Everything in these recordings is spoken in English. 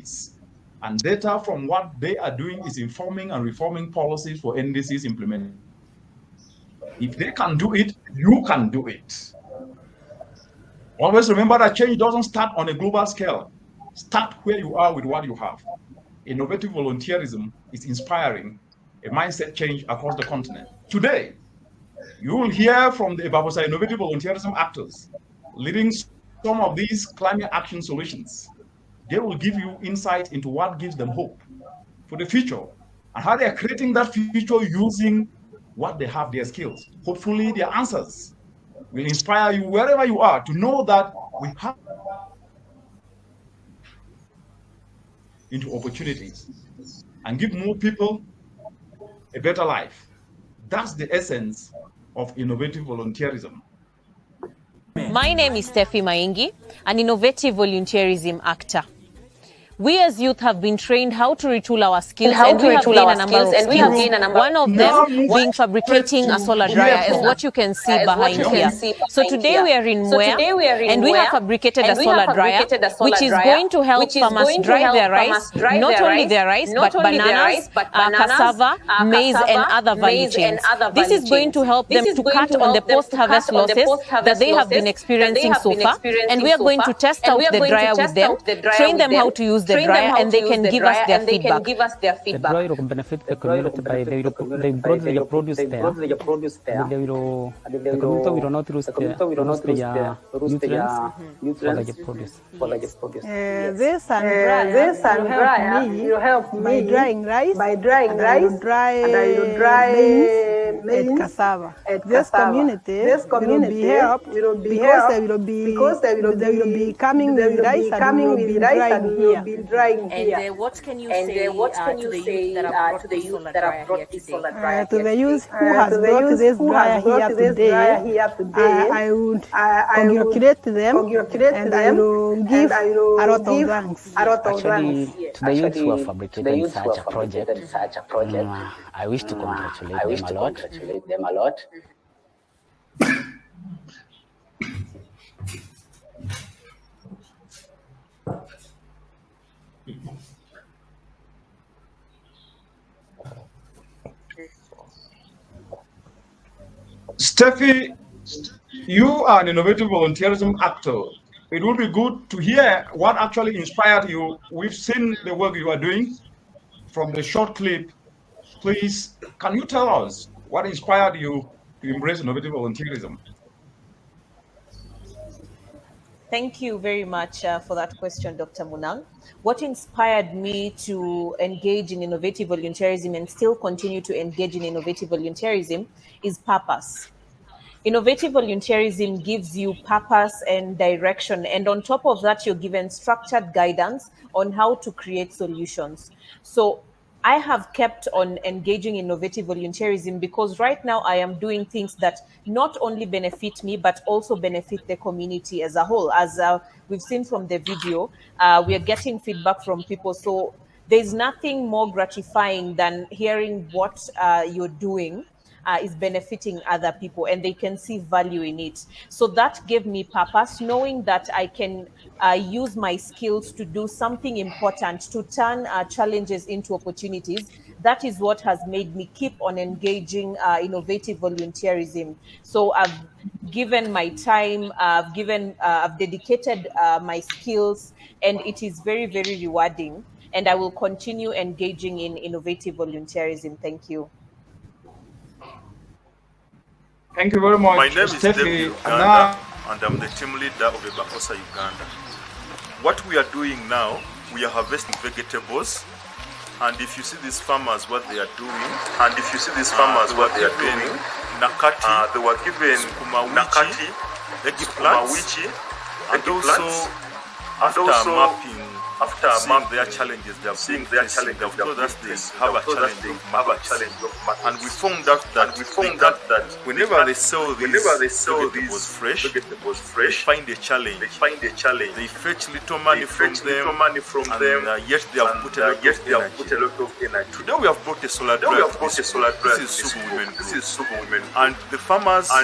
needs. And data from what they are doing is informing and reforming policies for NDC's implementation. If they can do it, you can do it. Always remember that change doesn't start on a global scale. Start where you are with what you have. Innovative volunteerism is inspiring a mindset change across the continent. Today, you will hear from the Babosa innovative volunteerism actors leading some of these climate action solutions. They will give you insight into what gives them hope for the future and how they are creating that future using what they have, their skills. Hopefully, their answers will inspire you wherever you are to know that we have into opportunities and give more people a better life. That's the essence of innovative volunteerism. My name is Steffi Maingi, an innovative volunteerism actor. We as youth have been trained how to retool our skills, and we have gained a number of skills. One of them being fabricating a solar dryer, as what you can see behind here. So today we are in Mwea, and we have fabricated a solar dryer, which is going to help farmers dry their rice, not only their rice, but bananas, cassava, maize, and other value chains. This is going to help them to cut on the post-harvest losses that they have been experiencing so far, and we are going to test out the dryer with them, train them how to use the dryer, and they can give us their feedback. The dryer will benefit the community by they grow their produce there. The community will not lose their nutrients for the produce. This and dryer will help me by drying rice, and I will dry maize and cassava. This community will be helped because they will be coming with rice and we will be drying here. And what can you say to the youth that have brought this solar dryer here today? To the youth who has brought this dryer here today, I would congratulate them and I will give a lot of thanks. Actually, to the youth who have fabricated such a project, I wish to congratulate them a lot. Steffi, you are an innovative volunteerism actor. It would be good to hear what actually inspired you. We've seen the work you are doing from the short clip. Please, can you tell us what inspired you to embrace innovative volunteerism? Thank you very much for that question, Dr. Munang. What inspired me to engage in innovative volunteerism and still continue to engage in innovative volunteerism is purpose. Innovative volunteerism gives you purpose and direction, and on top of that, you're given structured guidance on how to create solutions. So I have kept on engaging in innovative volunteerism because right now I am doing things that not only benefit me, but also benefit the community as a whole. As we've seen from the video, we are getting feedback from people. So there's nothing more gratifying than hearing what you're doing is benefiting other people and they can see value in it. So that gave me purpose, knowing that I can use my skills to do something important, to turn challenges into opportunities. That is what has made me keep on engaging innovative volunteerism. So I've given my time, I've dedicated my skills, and it is very, very rewarding. And I will continue engaging in innovative volunteerism. Thank you. Thank you very much. My name is David Uganda, and I'm the team leader of the Bakosa Uganda. What we are doing now, we are harvesting vegetables, and if you see these farmers, what they are doing, nakati, they were given nakati, eggplants, and also after mapping their challenges, they have told us they have a challenge of markets. And we found out that whenever they sell these vegetables fresh, they find a challenge. They fetch little money from them, and yet they have put a lot of energy. Today we have brought a solar dryer. This is Sugu women. And the farmers, we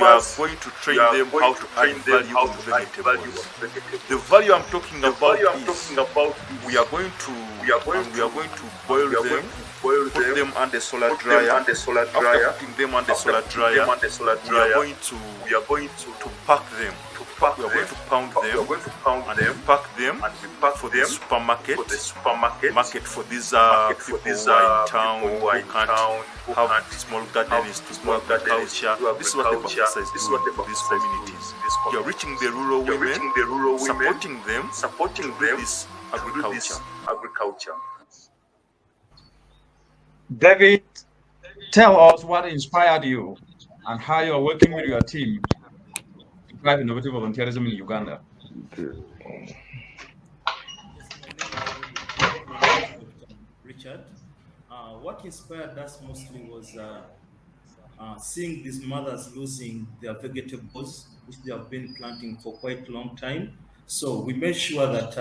are going to train them how to add value on vegetables. The value I'm talking about is we are going to boil them, put them under solar dryer. After putting them under solar dryer, we are going to pack them. We are going to pound them and pack them for the supermarket for these people who are in town who can't have small gardens to small agriculture. This is what the Bafisa is doing for these communities. You are reaching the rural women, supporting them this agriculture. David, tell us what inspired you and how you are working with your team to drive innovative volunteerism in Uganda. Richard, what inspired us mostly was seeing these mothers losing their vegetables, which they have been planting for quite a long time. So we made sure that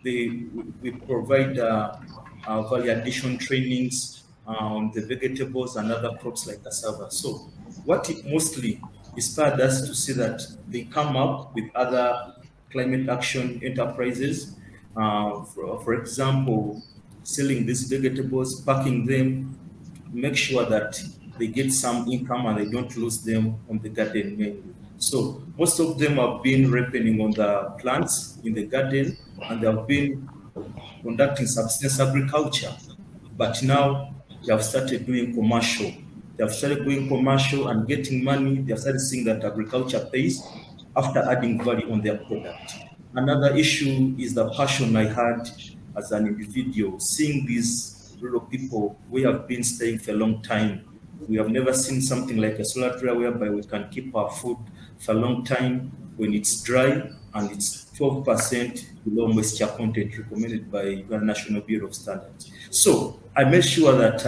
we provide value addition trainings on the vegetables and other crops like cassava. So what it mostly inspired us to see that they come up with other climate action enterprises. For example, selling these vegetables, packing them, make sure that they get some income and they don't lose them on the garden menu. So most of them have been ripening on the plants in the garden, and they have been conducting subsistence agriculture. But now they have started doing commercial. They have started doing commercial and getting money. They have started seeing that agriculture pays after adding value on their product. Another issue is the passion I had as an individual, seeing these rural people. We have been staying for a long time. We have never seen something like a solar dryer whereby we can keep our food for a long time when it's dry and it's 12% below moisture content recommended by the National Bureau of Standards. So I made sure that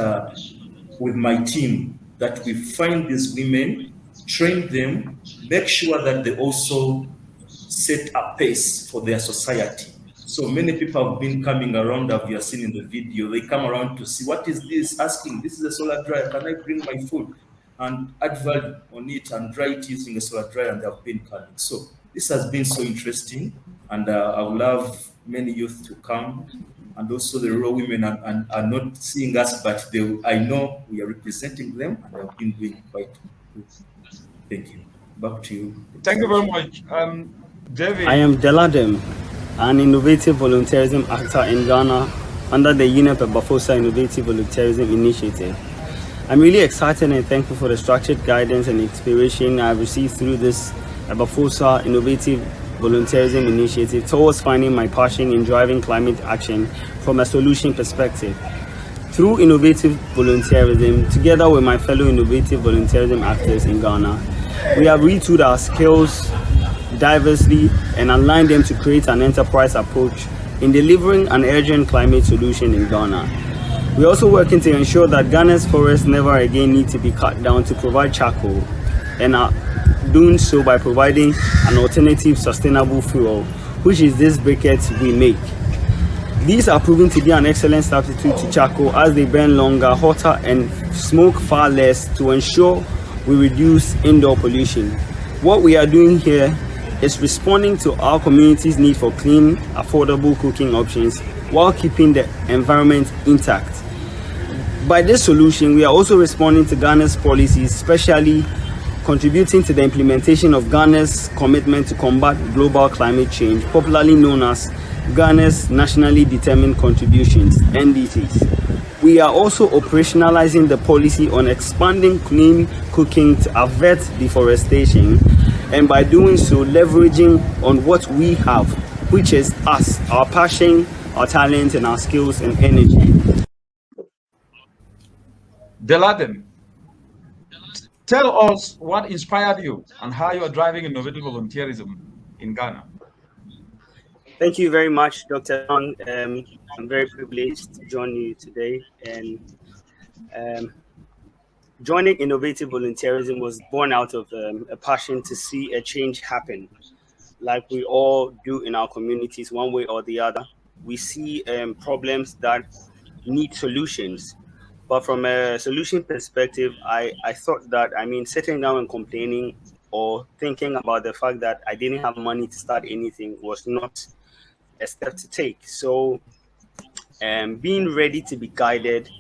with my team that we find these women, train them, make sure that they also set a pace for their society. So many people have been coming around, as you have seen in the video. They come around to see, what is this? Asking, this is a solar dryer, can I bring my food? And add value on it and dry it using a solar dryer, and they have been coming. So this has been so interesting, and I would love many youth to come, and also the rural women are not seeing us, but I know we are representing them, and they have been doing quite good. Thank you. Back to you. Thank you very much. David. I am Deladem, an innovative volunteerism actor in Ghana under the UNEP Bafosa Innovative Volunteerism Initiative. I'm really excited and thankful for the structured guidance and inspiration I've received through this Bafosa Innovative Volunteerism Initiative towards finding my passion in driving climate action from a solution perspective. Through innovative volunteerism, together with my fellow innovative volunteerism actors in Ghana, we have retooled our skills diversely and align them to create an enterprise approach in delivering an urgent climate solution in Ghana. We're also working to ensure that Ghana's forests never again need to be cut down to provide charcoal, and are doing so by providing an alternative sustainable fuel, which is this briquettes we make. These are proven to be an excellent substitute to charcoal as they burn longer, hotter, and smoke far less to ensure we reduce indoor pollution. What we are doing here is responding to our community's need for clean, affordable cooking options while keeping the environment intact. By this solution, we are also responding to Ghana's policies, especially contributing to the implementation of Ghana's commitment to combat global climate change, popularly known as Ghana's Nationally Determined Contributions, NDCs. We are also operationalizing the policy on expanding clean cooking to avert deforestation, and by doing so, leveraging on what we have, which is us, our passion, our talent, and our skills and energy. Deladem, tell us what inspired you and how you are driving innovative volunteerism in Ghana. Thank you very much, Dr. Long. I'm very privileged to join you today, and joining innovative volunteerism was born out of a passion to see a change happen, like we all do in our communities, one way or the other. We see problems that need solutions, but from a solution perspective, I thought that, sitting down and complaining or thinking about the fact that I didn't have money to start anything was not a step to take. So, being ready to be guided.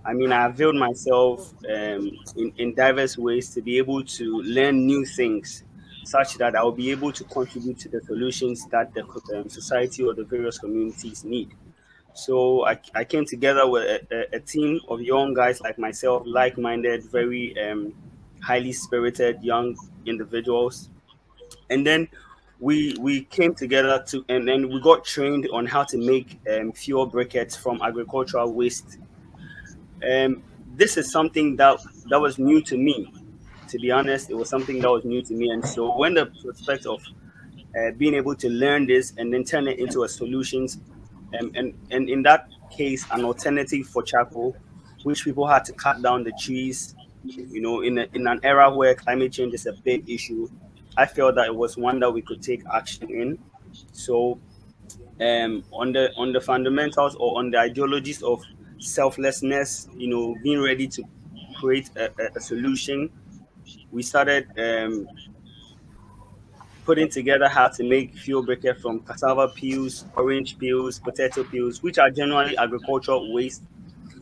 I mean, I availed myself in diverse ways to be able to learn new things, such that I will be able to contribute to the solutions that the society or the various communities need. So I came together with a team of young guys like myself, like-minded, very highly spirited young individuals, and then we came together to, and then we got trained on how to make fuel briquettes from agricultural waste. This is something that was new to me. To be honest, it was something that was new to me, and so when the prospect of being able to learn this and then turn it into a solutions, and in that case, an alternative for charcoal, which people had to cut down the trees, in an era where climate change is a big issue. I felt that it was one that we could take action in. So, on the fundamentals or on the ideologies of selflessness, being ready to create a solution, we started putting together how to make fuel briquette from cassava peels, orange peels, potato peels, which are generally agricultural waste.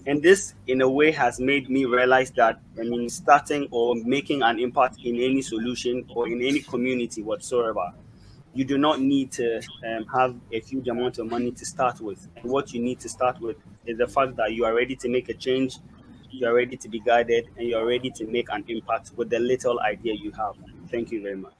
And this, in a way, has made me realize that, I mean, starting or making an impact in any solution or in any community whatsoever, you do not need to have a huge amount of money to start with. And what you need to start with is the fact that you are ready to make a change, you are ready to be guided, and you are ready to make an impact with the little idea you have. Thank you very much.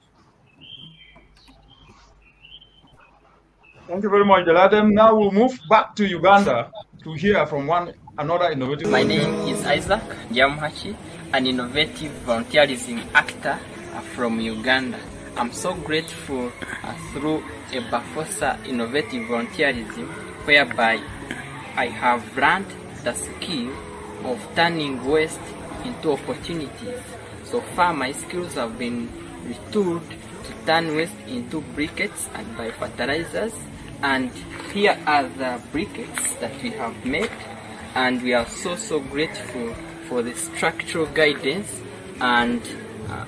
Thank you very much, Deladem. Now we'll move back to Uganda to hear from another innovative. My name is Isaac Jamhachi, an innovative volunteerism actor from Uganda. I'm so grateful through a Bafosa innovative volunteerism, whereby I have learned the skill of turning waste into opportunities. So far, my skills have been retooled to turn waste into briquettes and biofertilizers. And here are the briquettes that we have made, and we are so grateful for the structural guidance and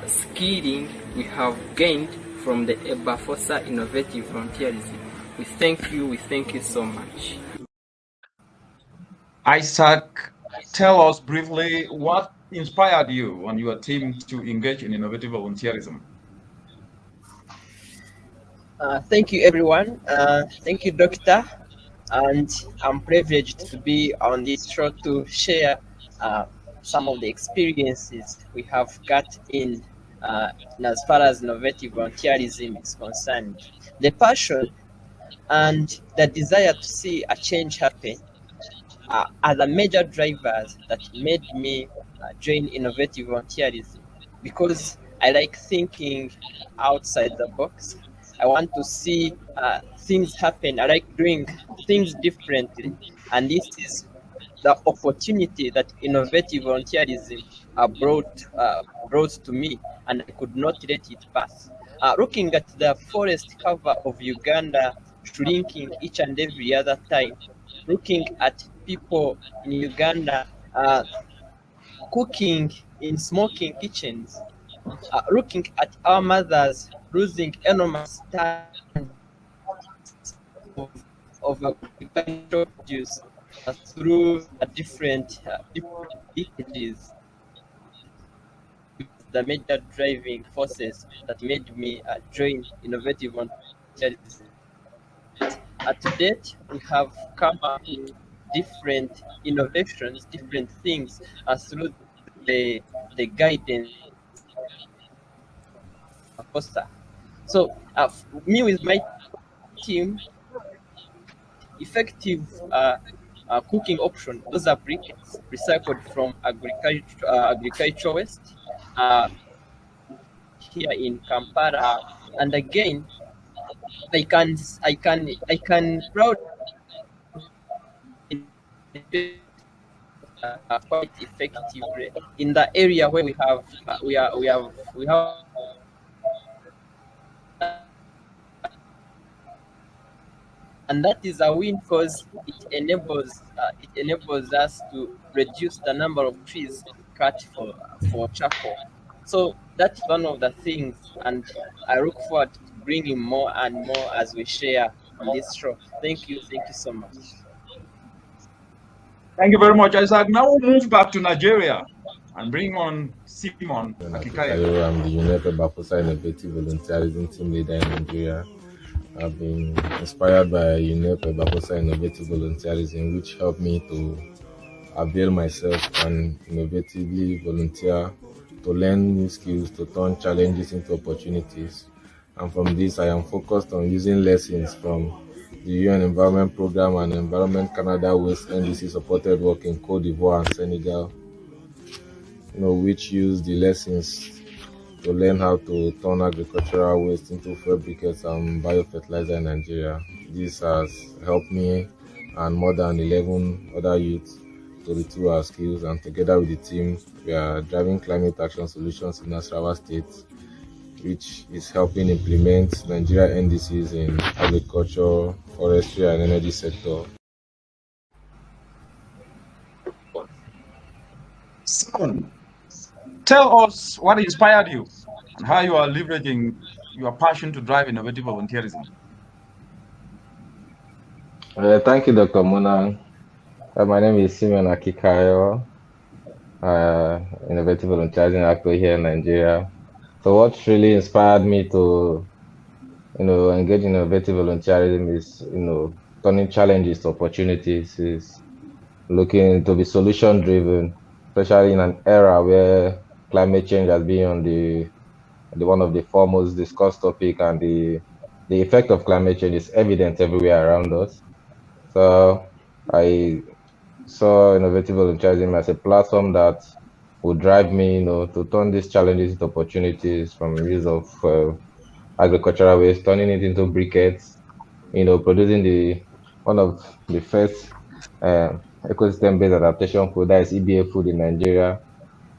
skilling we have gained from the Bafosa Innovative Volunteerism. We thank you so much. Isaac, tell us briefly what inspired you and your team to engage in innovative volunteerism. Thank you, everyone. Thank you, Doctor. And I'm privileged to be on this show to share some of the experiences we have got in as far as innovative volunteerism is concerned. The passion and the desire to see a change happen are the major drivers that made me join innovative volunteerism, because I like thinking outside the box. I want to see things happen. I like doing things differently, and this is the opportunity that innovative volunteerism brought to me, and I could not let it pass. Looking at the forest cover of Uganda shrinking each and every other time, looking at people in Uganda cooking in smoking kitchens, looking at our mothers losing enormous tons of agricultural produce through different leakages, the major driving forces that made me join innovative volunteerism. To date, we have come up with different innovations, different things through the guidance foster. So me with my team, effective cooking option, those are briquettes recycled from agricultural waste here in Kampala. And again, I can proud quite effectively in the area where we have and that is a win, because it enables us to reduce the number of trees cut for charcoal. So that's one of the things, and I look forward to bringing more and more as we share on this show. Thank you so much. Thank you very much, Isaac. Now we'll move back to Nigeria and bring on Simon Akikayo. I'm the UNEP Bafosa Innovative Volunteerism Team Leader in Nigeria. I've been inspired by UNEP Bafosa Innovative Volunteerism, which helped me to avail myself and innovatively volunteer to learn new skills, to turn challenges into opportunities. And from this, I am focused on using lessons from the UN Environment Programme and Environment Canada Waste NDC supported work in Cote d'Ivoire and Senegal, which use the lessons to learn how to turn agricultural waste into fuel briquettes and biofertilizer in Nigeria. This has helped me and more than 11 other youths to retool our skills, and together with the team, we are driving climate action solutions in Nasarawa State, which is helping implement Nigeria NDCs in agriculture, forestry, and energy sector. Simon, tell us what inspired you and how you are leveraging your passion to drive innovative volunteerism. Thank you, Dr. Muna. My name is Simon Akikayo, innovative volunteerism actor here in Nigeria. So what really inspired me to, engage in innovative volunteerism is, turning challenges to opportunities, is looking to be solution driven, especially in an era where climate change has been on the one of the foremost discussed topic, and the effect of climate change is evident everywhere around us. So I saw innovative volunteerism as a platform that would drive me, to turn these challenges into opportunities, from use of agricultural waste, turning it into briquettes, producing one of the first ecosystem-based adaptation food, that is EBA food in Nigeria,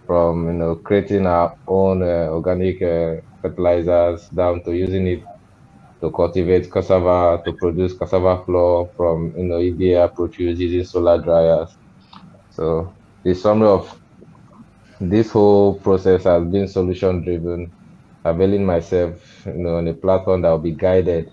from creating our own organic fertilizers down to using it to cultivate cassava, to produce cassava flour from EBA produce using solar dryers. So the summary of this whole process has been solution driven, availing myself on a platform that will be guided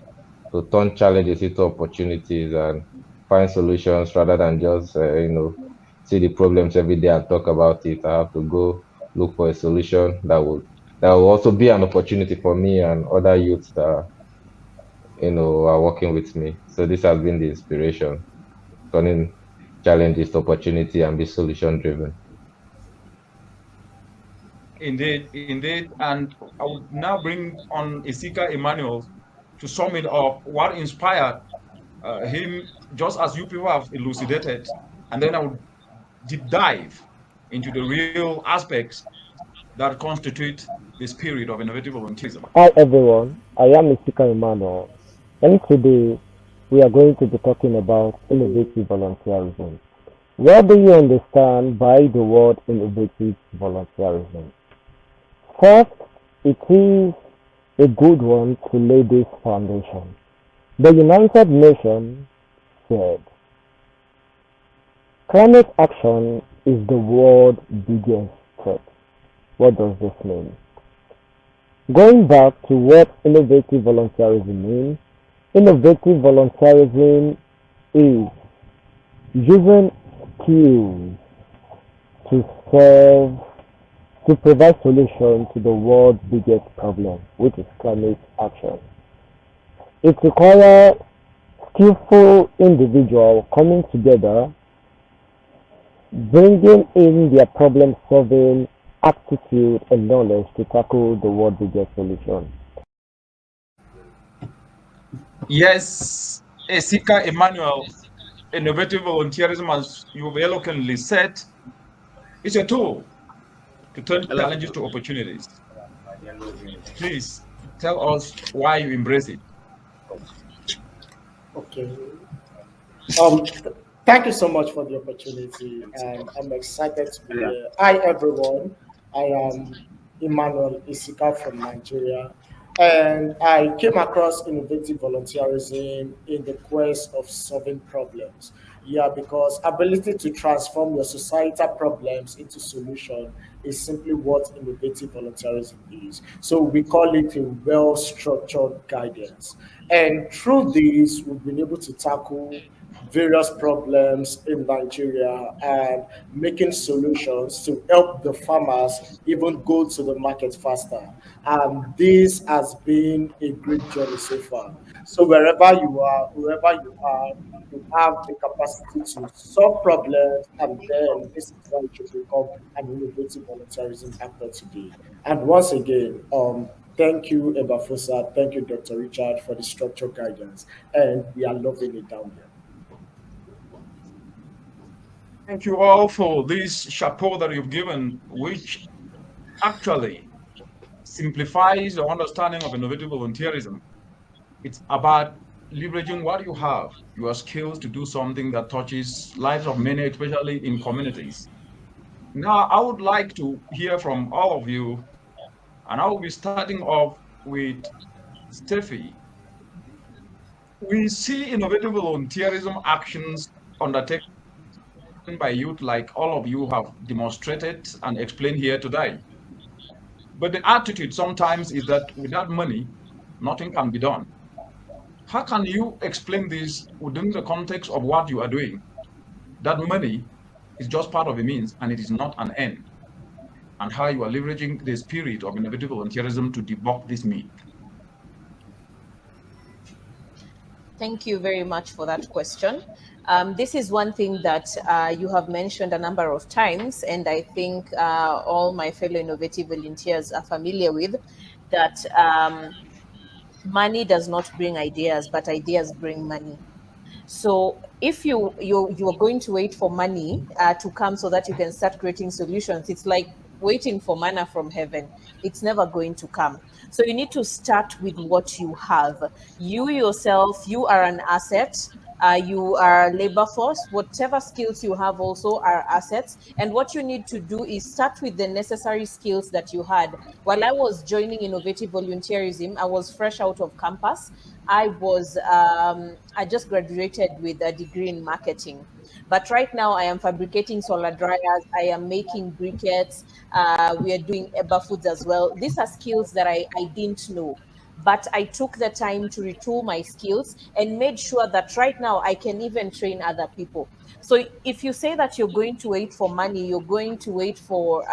to turn challenges into opportunities and find solutions rather than just see the problems every day and talk about it. I have to go look for a solution that will also be an opportunity for me and other youths that are working with me. So this has been the inspiration, turning challenges to opportunity and be solution driven. Indeed. And I would now bring on Isika Emmanuel to sum it up. What inspired him, just as you people have elucidated, and then I would deep dive into the real aspects that constitute the spirit of innovative volunteerism. Hi everyone, I am Isika Emmanuel, and today we are going to be talking about innovative volunteerism. What do you understand by the word innovative volunteerism? First, it is a good one to lay this foundation. The United Nations said, climate action is the world's biggest threat. What does this mean? Going back to what innovative volunteerism means, innovative volunteerism is using skills to provide solutions to the world's biggest problem, which is climate action. It requires skillful individuals coming together, bringing in their problem-solving aptitude and knowledge to tackle the world's biggest solution. Yes, Isika Emmanuel, innovative volunteerism, as you've eloquently said, is a tool to turn challenges to opportunities. Please tell us why you embrace it. Okay. Thank you so much for the opportunity, and I'm excited to be here. Hi everyone, I am Emmanuel Isika from Nigeria, and I came across innovative volunteerism in the quest of solving problems. Yeah, because ability to transform your societal problems into solution is simply what innovative volunteerism is. So we call it a well-structured guidance. And through this, we've been able to tackle various problems in Nigeria and making solutions to help the farmers even go to the market faster. And this has been a great journey so far. So wherever you are, whoever you have the capacity to solve problems, and then this is why you should become an innovative volunteerism actor today. And once again, thank you, Ebafosa, thank you, Dr. Richard, for the structural guidance, and we are loving it down there. Thank you all for this chapeau that you've given, which actually simplifies the understanding of innovative volunteerism. It's about leveraging what you have, your skills to do something that touches lives of many, especially in communities. Now, I would like to hear from all of you, and I will be starting off with Steffi. We see innovative volunteerism actions undertaken by youth like all of you have demonstrated and explained here today. But the attitude sometimes is that without money, nothing can be done. How can you explain this within the context of what you are doing? That money is just part of a means and it is not an end. And how you are leveraging the spirit of innovative volunteerism to debunk this myth. Thank you very much for that question. This is one thing that you have mentioned a number of times, and I think all my fellow innovative volunteers are familiar with, that money does not bring ideas, but ideas bring money. So if you are going to wait for money to come so that you can start creating solutions, it's like waiting for manna from heaven. It's never going to come. So you need to start with what you have. You yourself, you are an asset. You are labor force. Whatever skills you have also are assets. And what you need to do is start with the necessary skills that you had. While I was joining innovative volunteerism, I was fresh out of campus. I just graduated with a degree in marketing. But right now I am fabricating solar dryers. I am making briquettes. We are doing Eba foods as well. These are skills that I didn't know. But I took the time to retool my skills and made sure that right now I can even train other people. So if you say that you're going to wait for money, you're going to wait for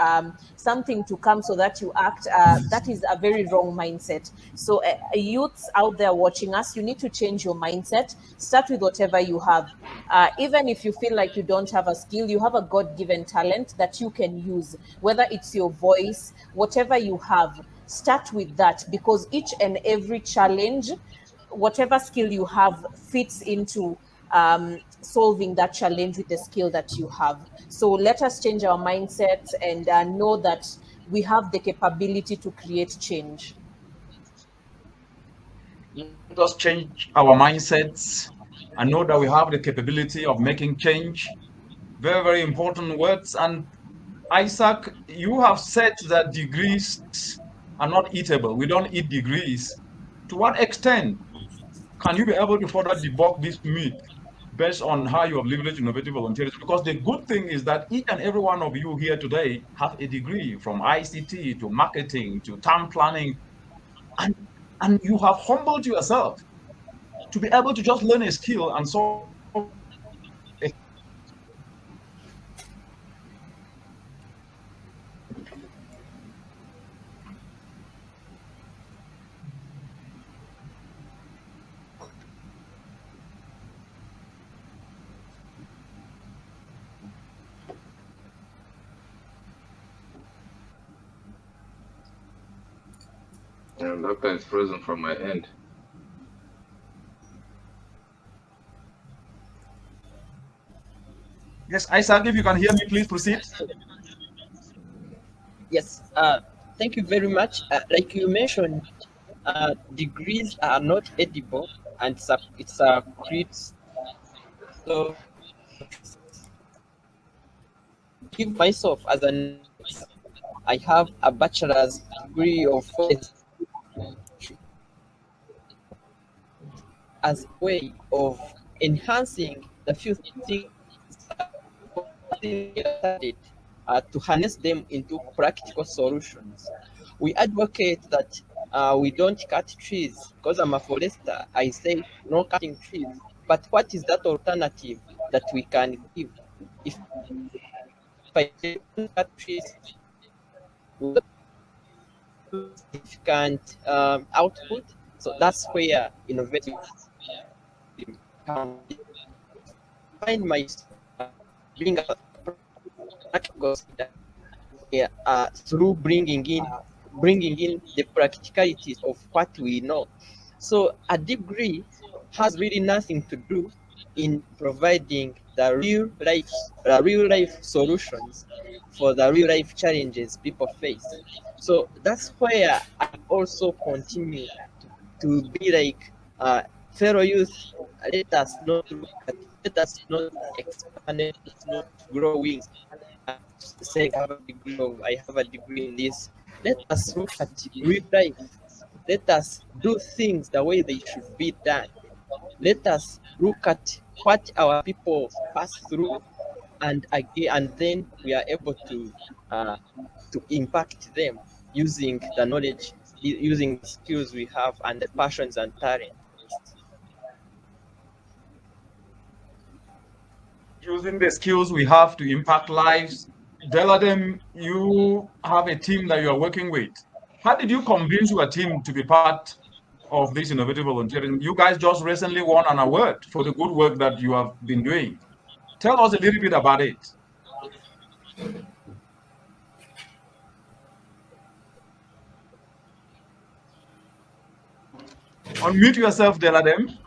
something to come so that you act, that is a very wrong mindset. So youths out there watching us, you need to change your mindset. Start with whatever you have. Even if you feel like you don't have a skill, you have a God-given talent that you can use, whether it's your voice, whatever you have, start with that, because each and every challenge, whatever skill you have, fits into solving that challenge with the skill that you have. So let us change our mindset and know that we have the capability to create change. Let us change our mindsets and know that we have the capability of making change. Very, very important words. And Isaac, you have said that degrees are not eatable. We don't eat degrees. To what extent can you be able to further debunk this myth based on how you have leveraged innovative volunteerism? Because the good thing is that each and every one of you here today have a degree, from ICT to marketing to town planning, and you have humbled yourself to be able to just learn a skill and solve Doctor is frozen from my end. Yes, Isaac, if you can hear me, please proceed. Yes, thank you very much. Like you mentioned, degrees are not edible, and it's a creed. So, give myself as an I have a bachelor's degree of forestry as a way of enhancing the few things to harness them into practical solutions. We advocate that we don't cut trees. Because I'm a forester, I say no cutting trees. But what is that alternative that we can give? If I don't cut trees, we significant output. So that's where innovative comes. Find myself being a practical through bringing in the practicalities of what we know. So a degree has really nothing to do in providing the real life solutions for the real life challenges people face. So that's where I also continue to be like fellow youth. Let us not look at, let us not expand, let us not grow wings. Say I have a degree in this. Let us look at real life. Let us do things the way they should be done. Let us look at what our people pass through, and again, and then we are able to impact them using the knowledge, using the skills we have and the passions and talents. Using the skills we have to impact lives. Deladem, you have a team that you are working with. How did you convince your team to be part of this innovative volunteering? You guys just recently won an award for the good work that you have been doing. Tell us a little bit about it. Unmute yourself, Deladem.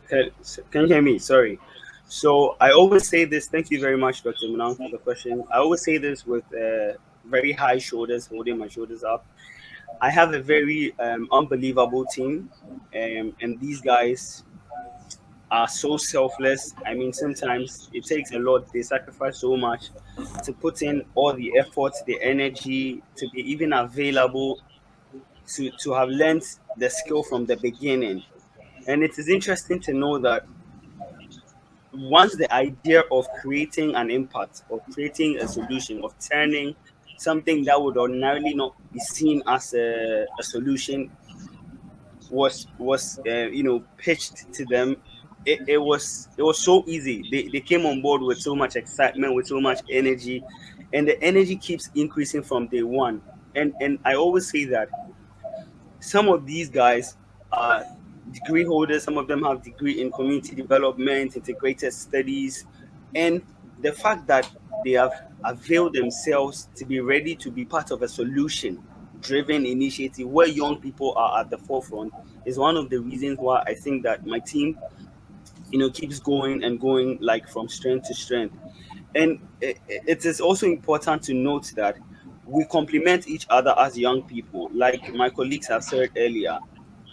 Can you hear me? Sorry. So I always say this. Thank you very much, Dr. Munang, for the question. I always say this with very high shoulders, holding my shoulders up. I have a very unbelievable team, and these guys are so selfless. I mean, sometimes it takes a lot. They sacrifice so much to put in all the effort, the energy, to be even available, to have learned the skill from the beginning. And it is interesting to know that once the idea of creating an impact, of creating a solution, of turning something that would ordinarily not be seen as a solution was pitched to them, it was so easy. They came on board with so much excitement, with so much energy, and the energy keeps increasing from day one. And I always say that some of these guys are degree holders, some of them have degree in community development, integrated studies, and the fact that they have availed themselves to be ready to be part of a solution driven initiative where young people are at the forefront is one of the reasons why I think that my team keeps going and going, like from strength to strength. And it is also important to note that we complement each other as young people. Like my colleagues have said earlier,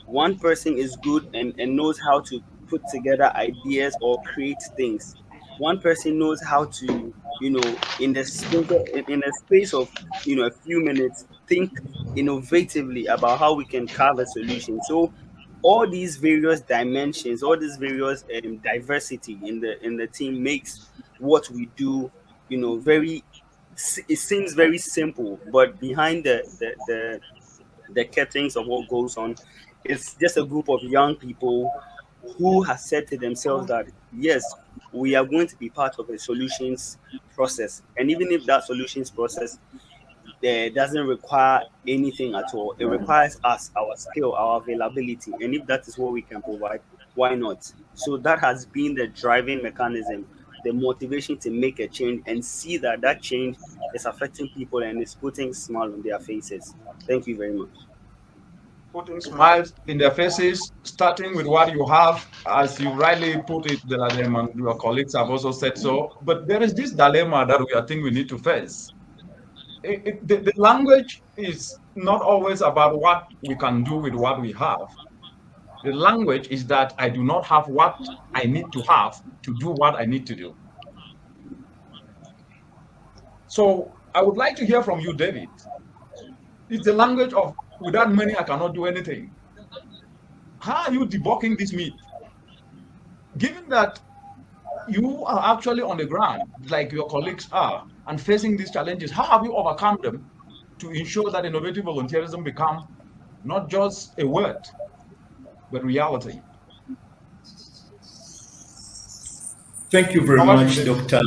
one person is good and knows how to put together ideas or create things. One person knows how to, in a space of, a few minutes, think innovatively about how we can carve a solution. So all these various dimensions, all this various diversity in the team makes what we do, very. It seems very simple, but behind the curtains of what goes on, it's just a group of young people who have said to themselves that yes, we are going to be part of a solutions process, and even if that solutions process doesn't require anything at all, it requires us, our skill, our availability, and if that is what we can provide, why not? So that has been the driving mechanism, the motivation to make a change and see that that change is affecting people and is putting a smile on their faces. Thank you very much. Putting smiles in their faces, starting with what you have, as you rightly put it, Deladem, and your colleagues have also said so. But there is this dilemma that I think we need to face. The language is not always about what we can do with what we have. The language is that I do not have what I need to have to do what I need to do. So I would like to hear from you, David. It's the language of without money, I cannot do anything. How are you debunking this myth? Given that you are actually on the ground, like your colleagues are, and facing these challenges, how have you overcome them to ensure that innovative volunteerism become not just a word, but reality? Thank you very Over to much, you. Doctor.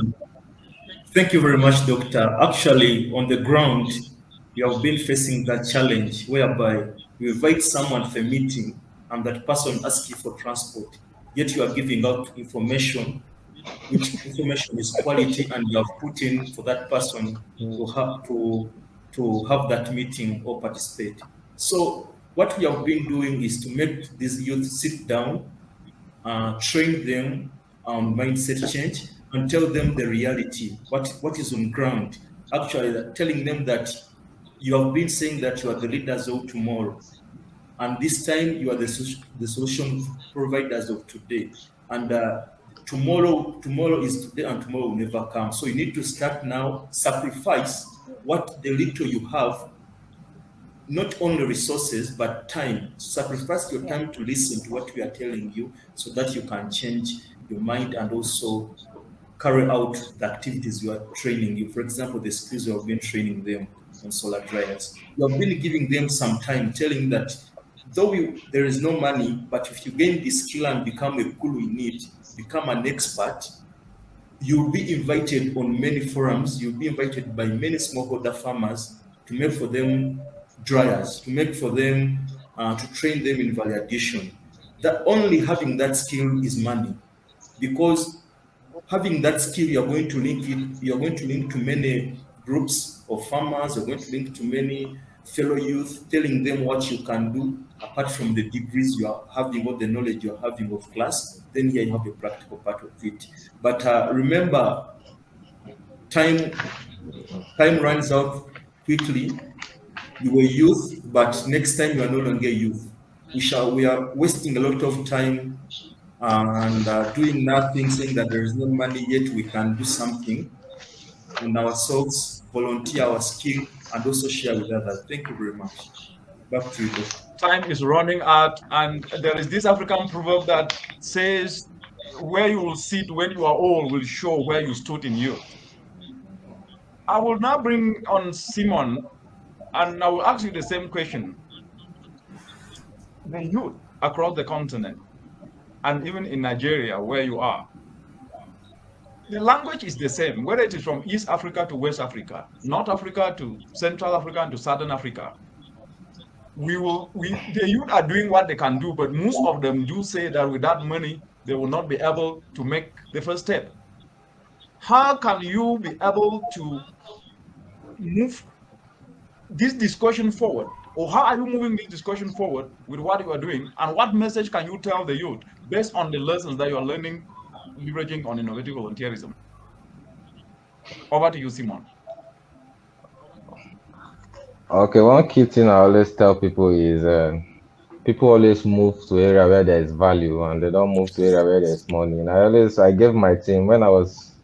Thank you very much, Doctor. Actually, on the ground, you have been facing that challenge whereby you invite someone for a meeting and that person asks you for transport, yet you are giving out information, which information is quality, and you have put in for that person to have that meeting or participate. So what we have been doing is to make these youth sit down, train them on mindset change, and tell them the reality, what is on ground. Actually, telling them that you have been saying that you are the leaders of tomorrow, and this time you are the solution providers of today. And tomorrow is today, and tomorrow will never come. So you need to start now, sacrifice what the little you have, not only resources but time. Sacrifice your time to listen to what we are telling you so that you can change your mind and also carry out the activities you are training you. For example, the skills you have been training them on solar dryers. You have been giving them some time, telling that though there is no money, but if you gain this skill and become a guru in it, become an expert, you'll be invited on many forums, you'll be invited by many smallholder farmers to make for them dryers, to make for them, to train them in value addition. That only having that skill is money, because having that skill, you're going to link to many groups of farmers, you're going to link to many fellow youth, telling them what you can do apart from the degrees you are having or the knowledge you're having of class. Then here you have a practical part of it. But remember, time runs out quickly. You were youth, but next time you are no longer youth. We are wasting a lot of time and doing nothing, saying that there is no money, yet we can do something on ourselves, volunteer our skill, and also share with others. Thank you very much. Back to you, Doctor. Time is running out, and there is this African proverb that says, where you will sit when you are old will show where you stood in youth. I will now bring on Simon, and I will ask you the same question. The youth across the continent, and even in Nigeria, where you are, the language is the same, whether it is from East Africa to West Africa, North Africa to Central Africa and to Southern Africa. The youth are doing what they can do, but most of them do say that without money, they will not be able to make the first step. How can you be able to move this discussion forward? Or how are you moving this discussion forward with what you are doing? And what message can you tell the youth based on the lessons that you are learning, leveraging on innovative volunteerism? Over to you, Simon. Okay, one key thing I always tell people is people always move to area where there is value, and they don't move to area where there's money. And I gave my team when I was,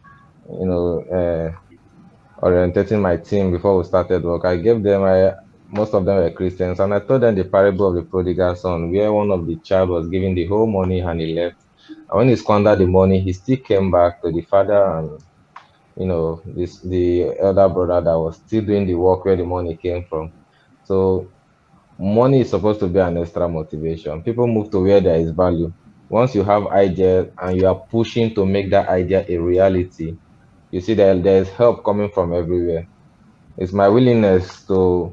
orientating my team before we started work. I gave them most of them were Christians, and I told them the parable of the prodigal son, where one of the child was given the whole money and he left. And when he squandered the money, he still came back to the father and the elder brother that was still doing the work where the money came from. So money is supposed to be an extra motivation. People move to where there is value. Once you have idea and you are pushing to make that idea a reality, you see that there's help coming from everywhere. It's my willingness to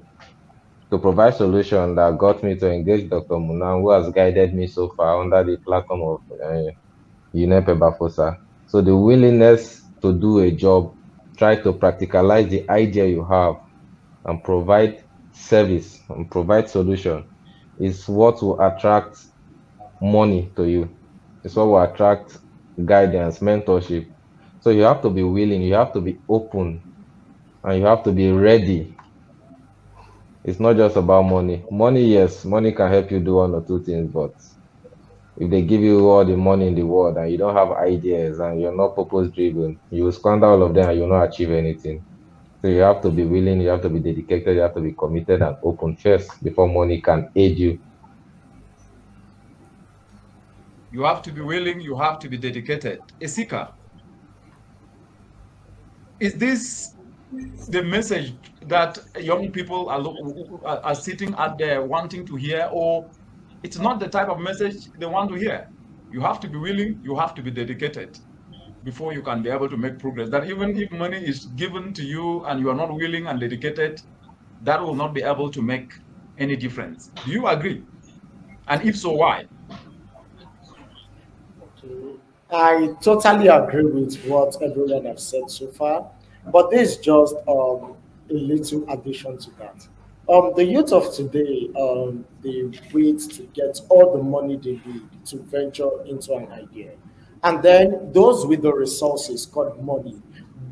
provide solution that got me to engage Dr. Munan, who has guided me so far under the platform of UNEP Bafosa. So the willingness to do a job, try to practicalize the idea you have and provide service and provide solution is what will attract money to you. It's what will attract guidance, mentorship. So you have to be willing, you have to be open, and you have to be ready. It's not just about money. Money, yes, money can help you do one or two things, but if they give you all the money in the world and you don't have ideas and you're not purpose driven, you will squander all of them and you'll not achieve anything. So you have to be willing, you have to be dedicated, you have to be committed and open first before money can aid you. You have to be willing, you have to be dedicated. Esika, is this the message that young people are sitting out there wanting to hear, or it's not the type of message they want to hear? You have to be willing, you have to be dedicated before you can be able to make progress. That even if money is given to you and you are not willing and dedicated, that will not be able to make any difference. Do you agree? And if so, why? Okay. I totally agree with what everyone has said so far, but this is just a little addition to that. The youth of today, they wait to get all the money they need to venture into an idea. And then those with the resources called money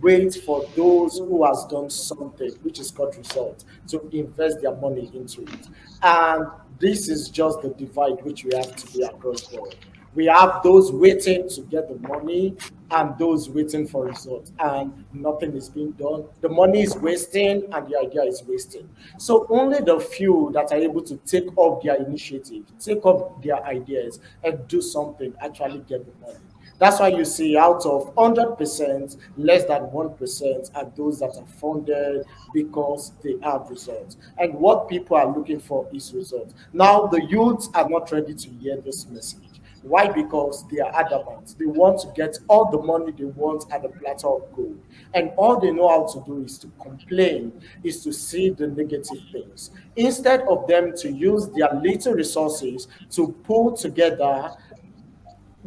wait for those who has done something, which is called result, to invest their money into it. And this is just the divide which we have today across board. We have those waiting to get the money and those waiting for results, and nothing is being done. The money is wasting and the idea is wasting. So only the few that are able to take up their initiative, take up their ideas, and do something actually get the money. That's why you see out of 100%, less than 1% are those that are funded because they have results. And what people are looking for is results. Now, the youths are not ready to hear this message. Why? Because they are adamant. They want to get all the money they want at the platter of gold. And all they know how to do is to complain, is to see the negative things. Instead of them to use their little resources to pull together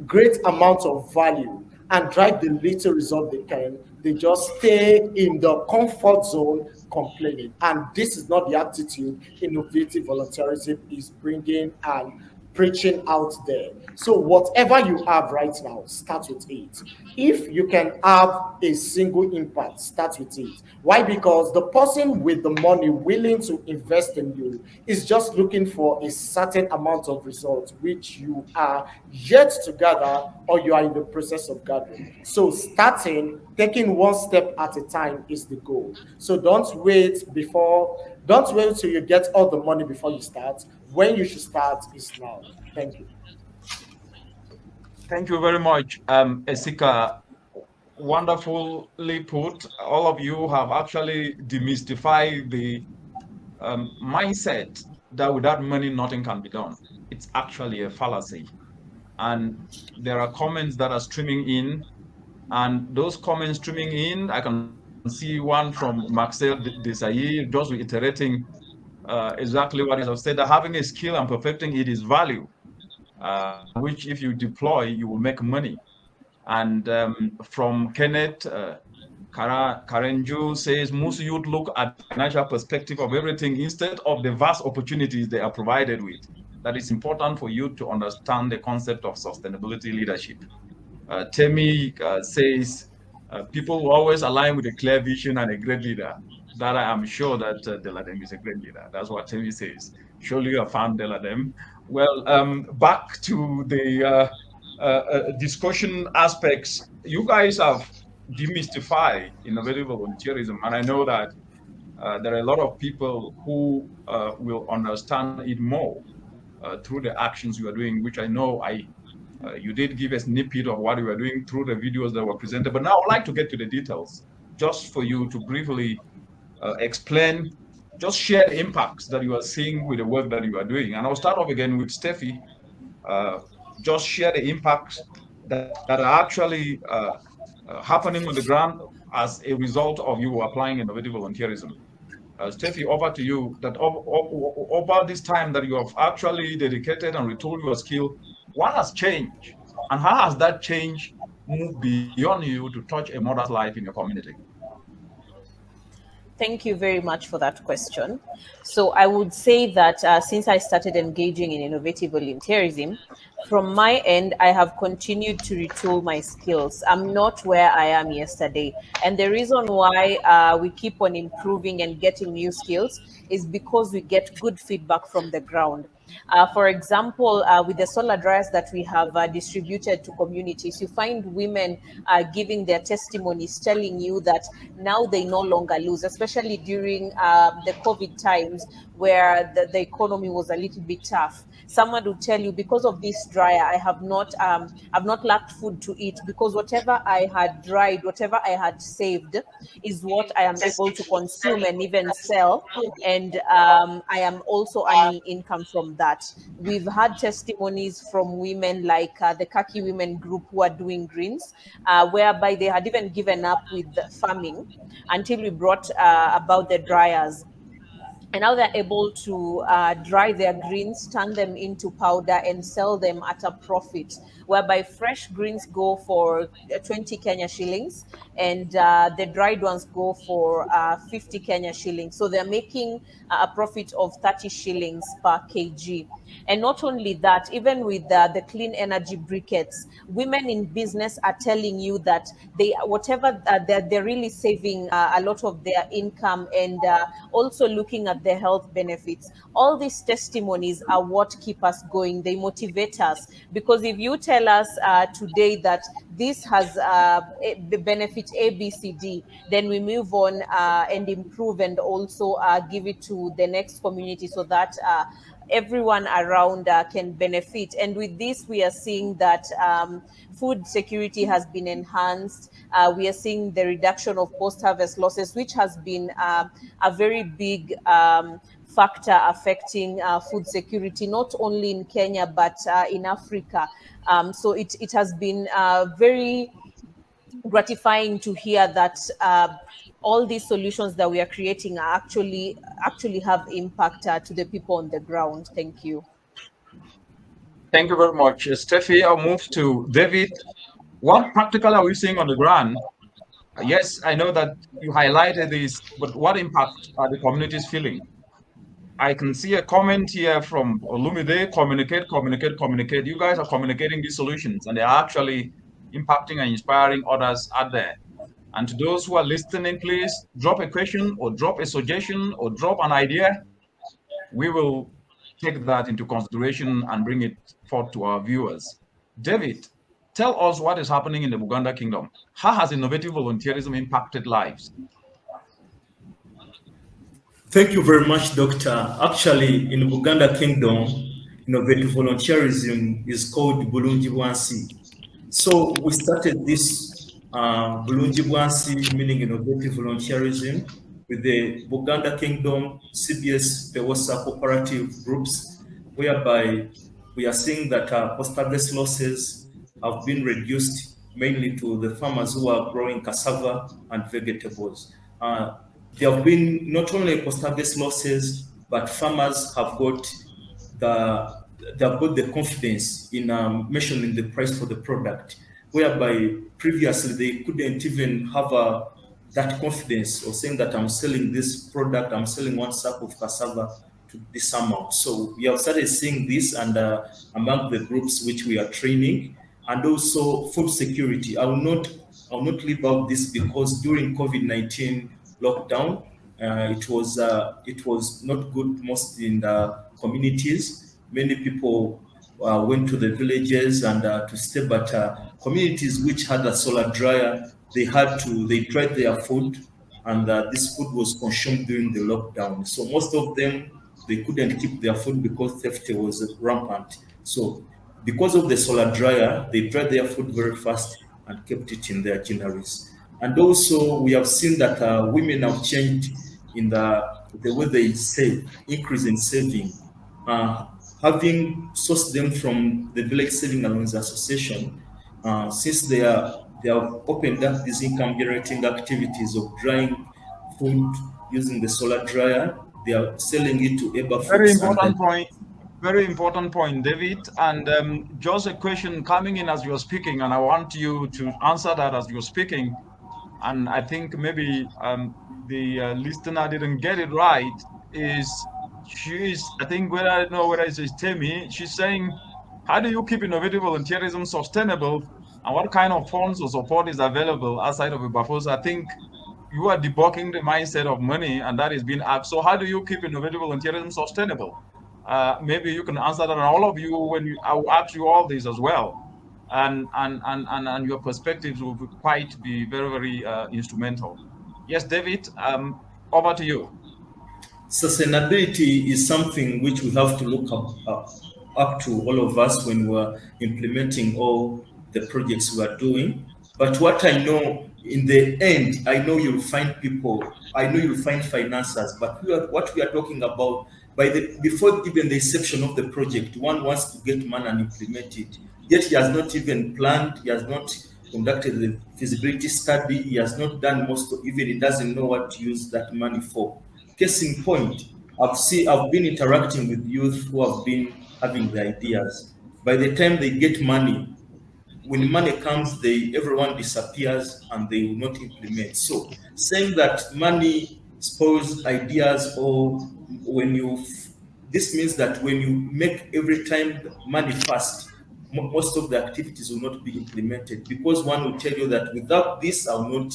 great amount of value and drive the little result they can, they just stay in the comfort zone complaining. And this is not the attitude innovative volunteerism is bringing and preaching out there. So whatever you have right now, start with it. If you can have a single impact, start with it. Why? Because the person with the money willing to invest in you is just looking for a certain amount of results which you are yet to gather or you are in the process of gathering. So starting, taking one step at a time is the goal. So don't wait till you get all the money before you start. When you should start is now. Thank you. Thank you very much, Esika. Wonderfully put. All of you have actually demystified the mindset that without money, nothing can be done. It's actually a fallacy. And there are comments that are streaming in, and those comments streaming in, I can see one from Marcel Desailly, just reiterating exactly what I've said, that having a skill and perfecting it is value, which if you deploy, you will make money. And from Kenneth Karenju says, most youth look at the financial perspective of everything instead of the vast opportunities they are provided with. That is important for you to understand the concept of sustainability leadership. Temi says, people will always align with a clear vision and a great leader. That I am sure that Deladem is a great leader. That's what Temi says. Surely you have found Deladem. Well, back to the discussion aspects. You guys have demystified innovative volunteerism, and I know that there are a lot of people who will understand it more through the actions you are doing, which I know you did give a snippet of what you were doing through the videos that were presented. But now I would like to get to the details, just for you to briefly explain, just share the impacts that you are seeing with the work that you are doing. And I'll start off again with Steffi. Just share the impacts that are actually happening on the ground as a result of you applying innovative volunteerism. Steffi, over to you. That over this time that you have actually dedicated and retooled your skill, what has changed? And how has that change moved beyond you to touch a mother's life in your community? Thank you very much for that question. So I would say that since I started engaging in innovative volunteerism, from my end, I have continued to retool my skills. I'm not where I am yesterday. And the reason why we keep on improving and getting new skills is because we get good feedback from the ground. For example, with the solar dryers that we have distributed to communities, you find women giving their testimonies telling you that now they no longer lose, especially during the COVID times where the economy was a little bit tough. someone will tell you, because of this dryer, I've not lacked food to eat, because whatever I had dried, whatever I had saved, is what I am able to consume and even sell, and I am also earning income from that. We've had testimonies from women like the Kaki Women Group who are doing greens, whereby they had even given up with farming until we brought about the dryers. And now they're able to dry their greens, turn them into powder, and sell them at a profit, whereby fresh greens go for 20 Kenya shillings, and the dried ones go for 50 Kenya shillings. So they're making a profit of 30 shillings per kg. And not only that, even with the clean energy briquettes, women in business are telling you that they're really saving a lot of their income, and also looking at the health benefits. All these testimonies are what keep us going. They motivate us, because if you tell us today that this has the benefit A, B, C, D, then we move on and improve, and also give it to the next community, so that everyone around can benefit. And with this, we are seeing that food security has been enhanced. We are seeing the reduction of post-harvest losses, which has been a very big factor affecting food security, not only in Kenya, but in Africa. So it has been very gratifying to hear that all these solutions that we are creating are actually have impact to the people on the ground. Thank you. Thank you very much, Steffi. I'll move to David. What practical are we seeing on the ground? Yes, I know that you highlighted this, but what impact are the communities feeling? I can see a comment here from Olumide: communicate, communicate, communicate. You guys are communicating these solutions, and they're actually impacting and inspiring others out there. And to those who are listening, please drop a question or drop a suggestion or drop an idea. We will take that into consideration and bring it forth to our viewers. David, tell us what is happening in the Buganda Kingdom. How has innovative volunteerism impacted lives? Thank you very much, Doctor. Actually, in Buganda Kingdom, innovative volunteerism is called Bulungi Bwansi. So we started this Bulungi Bwansi, meaning innovative volunteerism, with the Buganda Kingdom CBS Pewosa cooperative groups, whereby we are seeing that post-harvest losses have been reduced mainly to the farmers who are growing cassava and vegetables. There have been not only post-harvest losses, but farmers have got the confidence in mentioning the price for the product, whereby previously they couldn't even have that confidence of saying that I'm selling this product, I'm selling one sack of cassava to this amount. So we have started seeing this, and among the groups which we are training, and also food security. I will not leave out this, because during COVID-19 lockdown, it was not good most in the communities. Many people went to the villages and to stay, but communities which had a solar dryer, they dried their food, and this food was consumed during the lockdown. So most of them, they couldn't keep their food because theft was rampant. So because of the solar dryer, they dried their food very fast and kept it in their granaries. And also, we have seen that women have changed in the way they save, increase in saving. Having sourced them from the Village Saving Allowance Association, since they have opened up these income generating activities of drying food using the solar dryer, they are selling it to Eba Foods. Very important point, David. And just a question coming in as you're speaking, and I want you to answer that as you're speaking. And I think maybe the listener didn't get it right. I think whether I know whether it's Temi, she's saying, how do you keep innovative volunteerism sustainable, and what kind of funds or support is available outside of Ibafosa? I think you are debunking the mindset of money, and that is being asked. So how do you keep innovative volunteerism sustainable? Maybe you can answer that, and all of you, I will ask you all this as well, and your perspectives will be very, very instrumental. Yes, David, over to you. Sustainability is something which we have to look up to all of us when we're implementing all the projects we are doing. But what I know in the end, I know you'll find people, I know you'll find financiers, but what we are talking about, before even the inception of the project, one wants to get money and implement it. Yet he has not even planned, he has not conducted the feasibility study, he has not done even he doesn't know what to use that money for. Case in point, I've been interacting with youth who have been having the ideas. By the time they get money, when money comes, everyone disappears and they will not implement. So saying that money spoils ideas, or this means that when you make every time money fast, most of the activities will not be implemented, because one will tell you that without this, I will not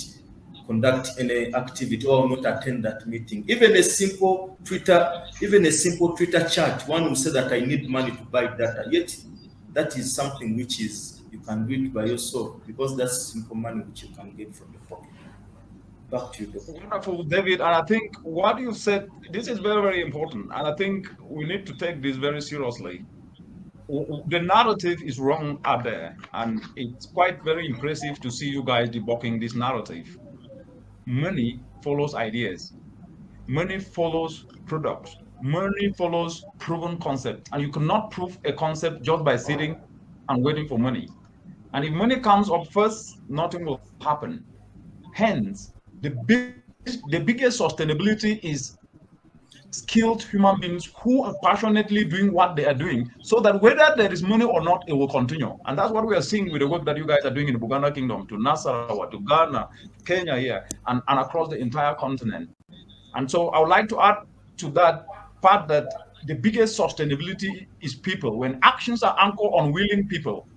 conduct any activity or not attend that meeting. Even a simple Twitter chat, one will say that I need money to buy data. Yet that is something which is you can do it by yourself, because that's simple money which you can get from the pocket. Back to you, Dr. Wonderful, David. And I think what you said, this is very, very important. And I think we need to take this very seriously. The narrative is wrong out there, and it's quite very impressive to see you guys debunking this narrative. Money follows ideas. Money follows products. Money follows proven concepts. And you cannot prove a concept just by sitting and waiting for money. And if money comes up first, nothing will happen. Hence, the biggest sustainability is skilled human beings who are passionately doing what they are doing, so that whether there is money or not, it will continue. And that's what we are seeing with the work that you guys are doing in the Buganda Kingdom, to Nasarawa, to Ghana, to Kenya here, and across the entire continent. And so I would like to add to that part that the biggest sustainability is people. When actions are anchored on willing people,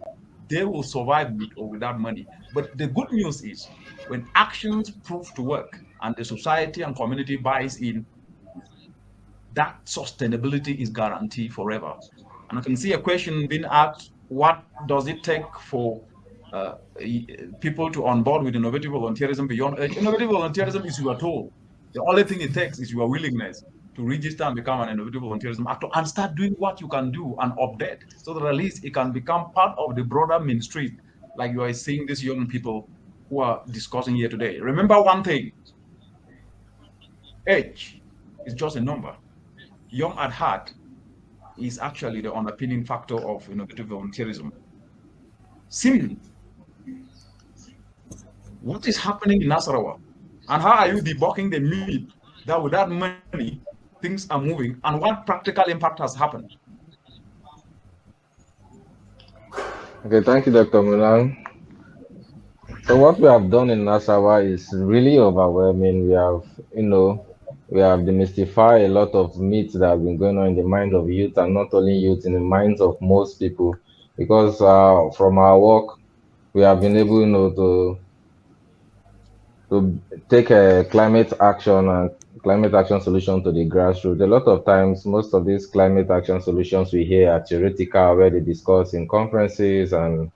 they will survive with or without money. But the good news is, when actions prove to work and the society and community buys in, that sustainability is guaranteed forever. And I can see a question being asked: what does it take for people to on board with innovative volunteerism beyond age? Innovative volunteerism is, you are told, the only thing it takes is your willingness to register and become an innovative volunteerism actor and start doing what you can do and update, so that at least it can become part of the broader mainstream, like you are seeing these young people who are discussing here today. Remember one thing: age is just a number. Young at heart is actually the underpinning factor of innovative volunteerism. Similarly, what is happening in Nasarawa, and how are you debunking the myth that without money things are moving, and what practical impact has happened? Okay, thank you, Dr. Mulang. So what we have done in Nasarawa is really overwhelming. We have demystified a lot of myths that have been going on in the minds of youth, and not only youth, in the minds of most people. Because from our work, we have been able, to take a climate action solution to the grassroots. A lot of times, most of these climate action solutions we hear are theoretical, where they discuss in conferences and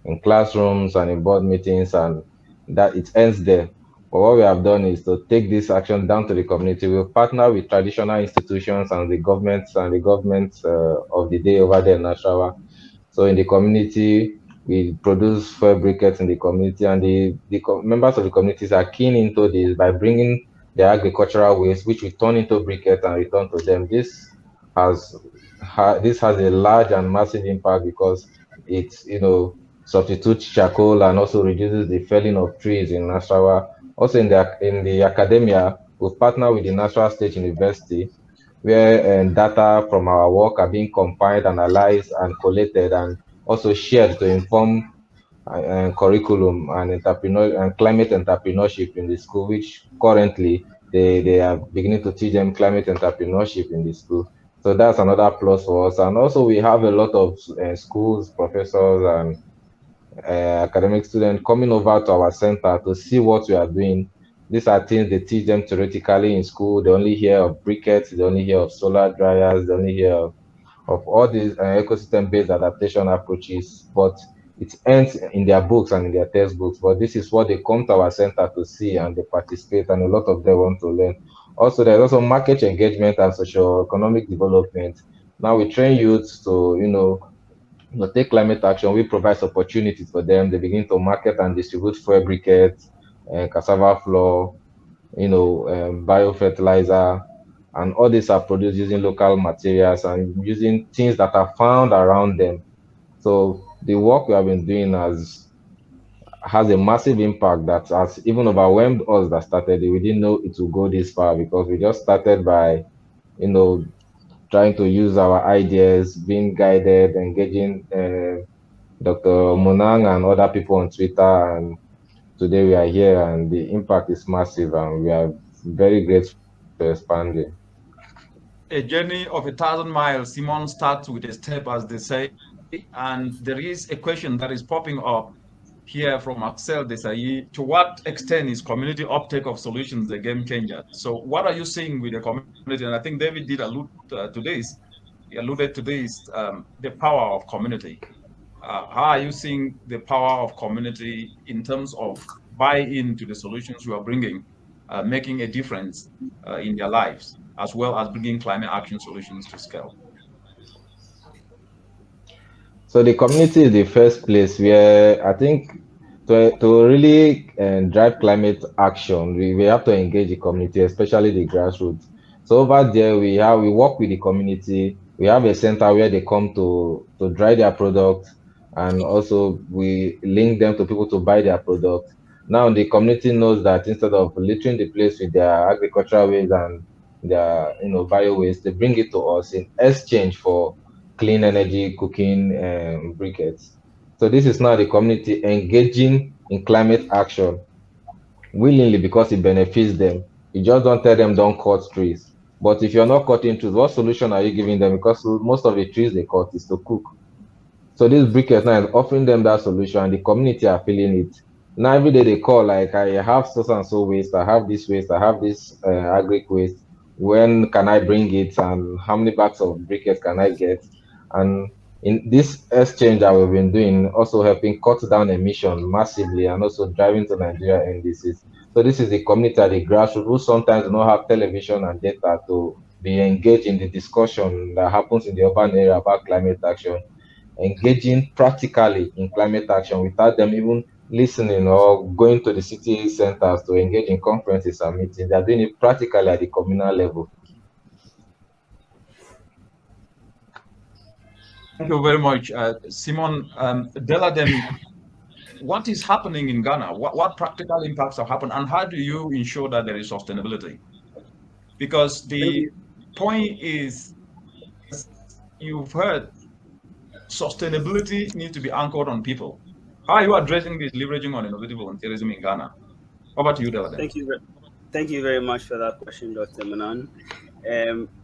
in classrooms and in board meetings, and that it ends there. But what we have done is to take this action down to the community. We'll partner with traditional institutions and the governments of the day over there in Nasarawa. So in the community, we produce fuel briquettes in the community, and the members of the communities are keen into this by bringing their agricultural waste, which we turn into briquettes and return to them. This has a large and massive impact, because it substitutes charcoal and also reduces the felling of trees in Nasarawa. Also in the academia, we've partnered with the Nasarawa State University, where data from our work are being compiled, analyzed, and collated, and also shared to inform curriculum and climate entrepreneurship in the school, which currently they are beginning to teach them climate entrepreneurship in the school. So that's another plus for us. And also we have a lot of schools, professors, and academic students coming over to our center to see what we are doing. These are things they teach them theoretically in school. They only hear of briquettes, they only hear of solar dryers, they only hear of all these ecosystem-based adaptation approaches, but it ends in their books and in their textbooks. But this is what they come to our center to see, and they participate, and a lot of them want to learn. Also, there's also market engagement and socio-economic development. Now we train youths to, take climate action. We provide opportunities for them. They begin to market and distribute fuel briquettes, cassava flour, biofertilizer, and all these are produced using local materials and using things that are found around them. So the work we have been doing has a massive impact that has even overwhelmed us that started it. We didn't know it would go this far because we just started by, you know, trying to use our ideas, being guided, engaging Dr. Munang and other people on Twitter. And today we are here and the impact is massive and we are very grateful for expanding. A journey of 1,000 miles, Simon starts with a step, as they say. And there is a question that is popping up here from Axel Desai. To what extent is community uptake of solutions a game changer? So what are you seeing with the community? And I think David did allude to this. He alluded to this, the power of community. How are you seeing the power of community in terms of buy-in to the solutions you are bringing, making a difference in their lives, as well as bringing climate action solutions to scale? So the community is the first place where I think to really drive climate action, we have to engage the community, especially the grassroots. So over there, we work with the community. We have a center where they come to dry their products, and also we link them to people to buy their products. Now the community knows that instead of littering the place with their agricultural waste and their bio waste, they bring it to us in exchange for clean energy cooking briquettes. So this is now the community engaging in climate action willingly because it benefits them. You just don't tell them don't cut trees. But if you're not cutting trees, what solution are you giving them? Because most of the trees they cut is to cook. So this briquette now is offering them that solution and the community are feeling it. Now every day they call like I have so and so waste, I have this waste, I have this agri waste. When can I bring it and how many bags of briquettes can I get? And in this exchange that we've been doing, also helping cut down emission massively and also driving to Nigeria indices. So this is the community at the grassroots who sometimes do not have television and data to be engaged in the discussion that happens in the urban area about climate action, engaging practically in climate action without them even listening or going to the city centers to engage in conferences and meetings. They're doing it practically at the communal level. Thank you very much, Simon. Delademi, what is happening in Ghana? What practical impacts have happened, and how do you ensure that there is sustainability? Because the point is, you've heard, sustainability needs to be anchored on people. How are you addressing this leveraging on innovative volunteerism in Ghana? Over to you, Delademi. Thank you very much for that question, Dr. Manan.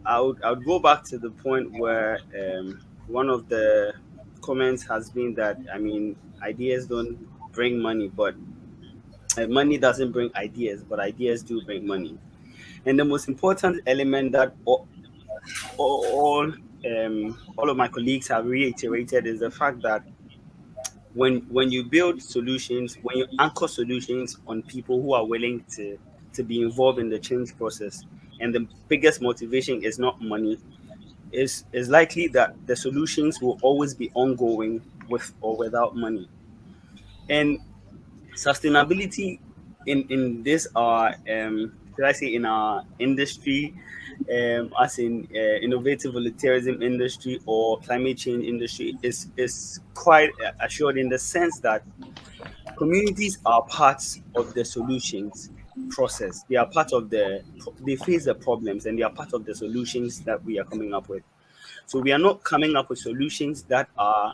I would go back to the point where one of the comments has been that, ideas don't bring money, but money doesn't bring ideas, but ideas do bring money. And the most important element that all of my colleagues have reiterated is the fact that when you build solutions, when you anchor solutions on people who are willing to be involved in the change process, and the biggest motivation is not money, is likely that the solutions will always be ongoing with or without money. And sustainability in this should I say in our industry, as in innovative volunteerism industry or climate change industry, is quite assured in the sense that communities are parts of the solutions process. They are part of they face the problems and they are part of the solutions that we are coming up with. So we are not coming up with solutions that are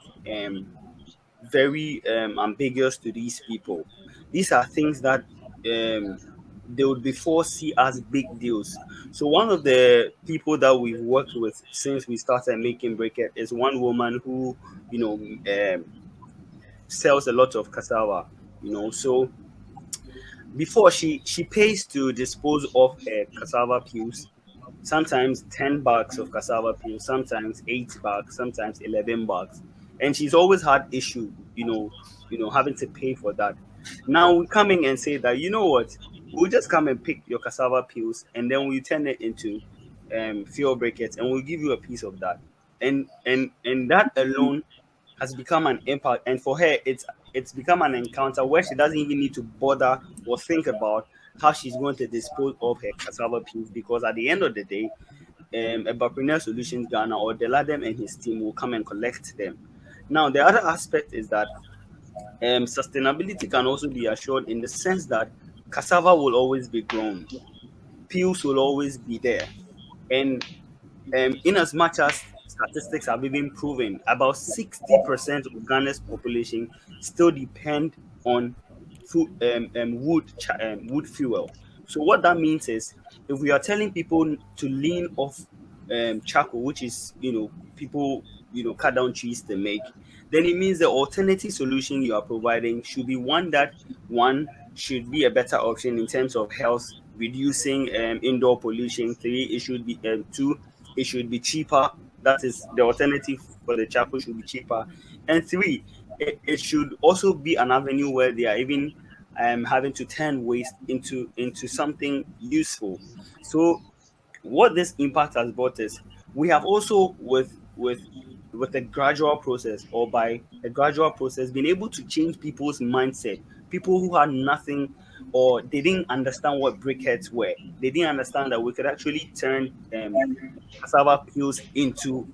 very ambiguous to these people. These are things that they would before see as big deals. So one of the people that we've worked with since we started making briquette is one woman who, sells a lot of cassava, so before she pays to dispose of her cassava peels, sometimes 10 bags of cassava peels, sometimes 8 bags, sometimes 11 bags. And she's always had issue, having to pay for that. Now we come in and say that, you know what, we'll just come and pick your cassava peels and then we turn it into fuel briquettes and we'll give you a piece of that. and that alone has become an impact. And for her, it's become an encounter where she doesn't even need to bother or think about how she's going to dispose of her cassava peels, because at the end of the day, Entrepreneur Solutions Ghana or Deladem and his team will come and collect them. Now, the other aspect is that sustainability can also be assured in the sense that cassava will always be grown, peels will always be there, and in as much as statistics have even proven about 60% of Ghana's population still depend on wood fuel. So what that means is, if we are telling people to lean off charcoal, which is, people, cut down trees to make, then it means the alternative solution you are providing should be one that, one, should be a better option in terms of health, reducing indoor pollution. Three, it should be two, it should be cheaper. That is, the alternative for the charcoal should be cheaper. And three, it should also be an avenue where they are even having to turn waste into something useful. So what this impact has brought is, we have also with a gradual process, or by a gradual process, been able to change people's mindset. People who had nothing, or they didn't understand what briquettes were, they didn't understand that we could actually turn cassava peels into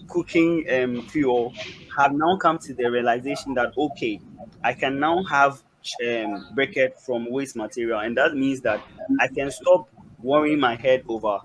cooking fuel, have now come to the realization that, okay, I can now have briquette from waste material, and that means that I can stop worrying my head over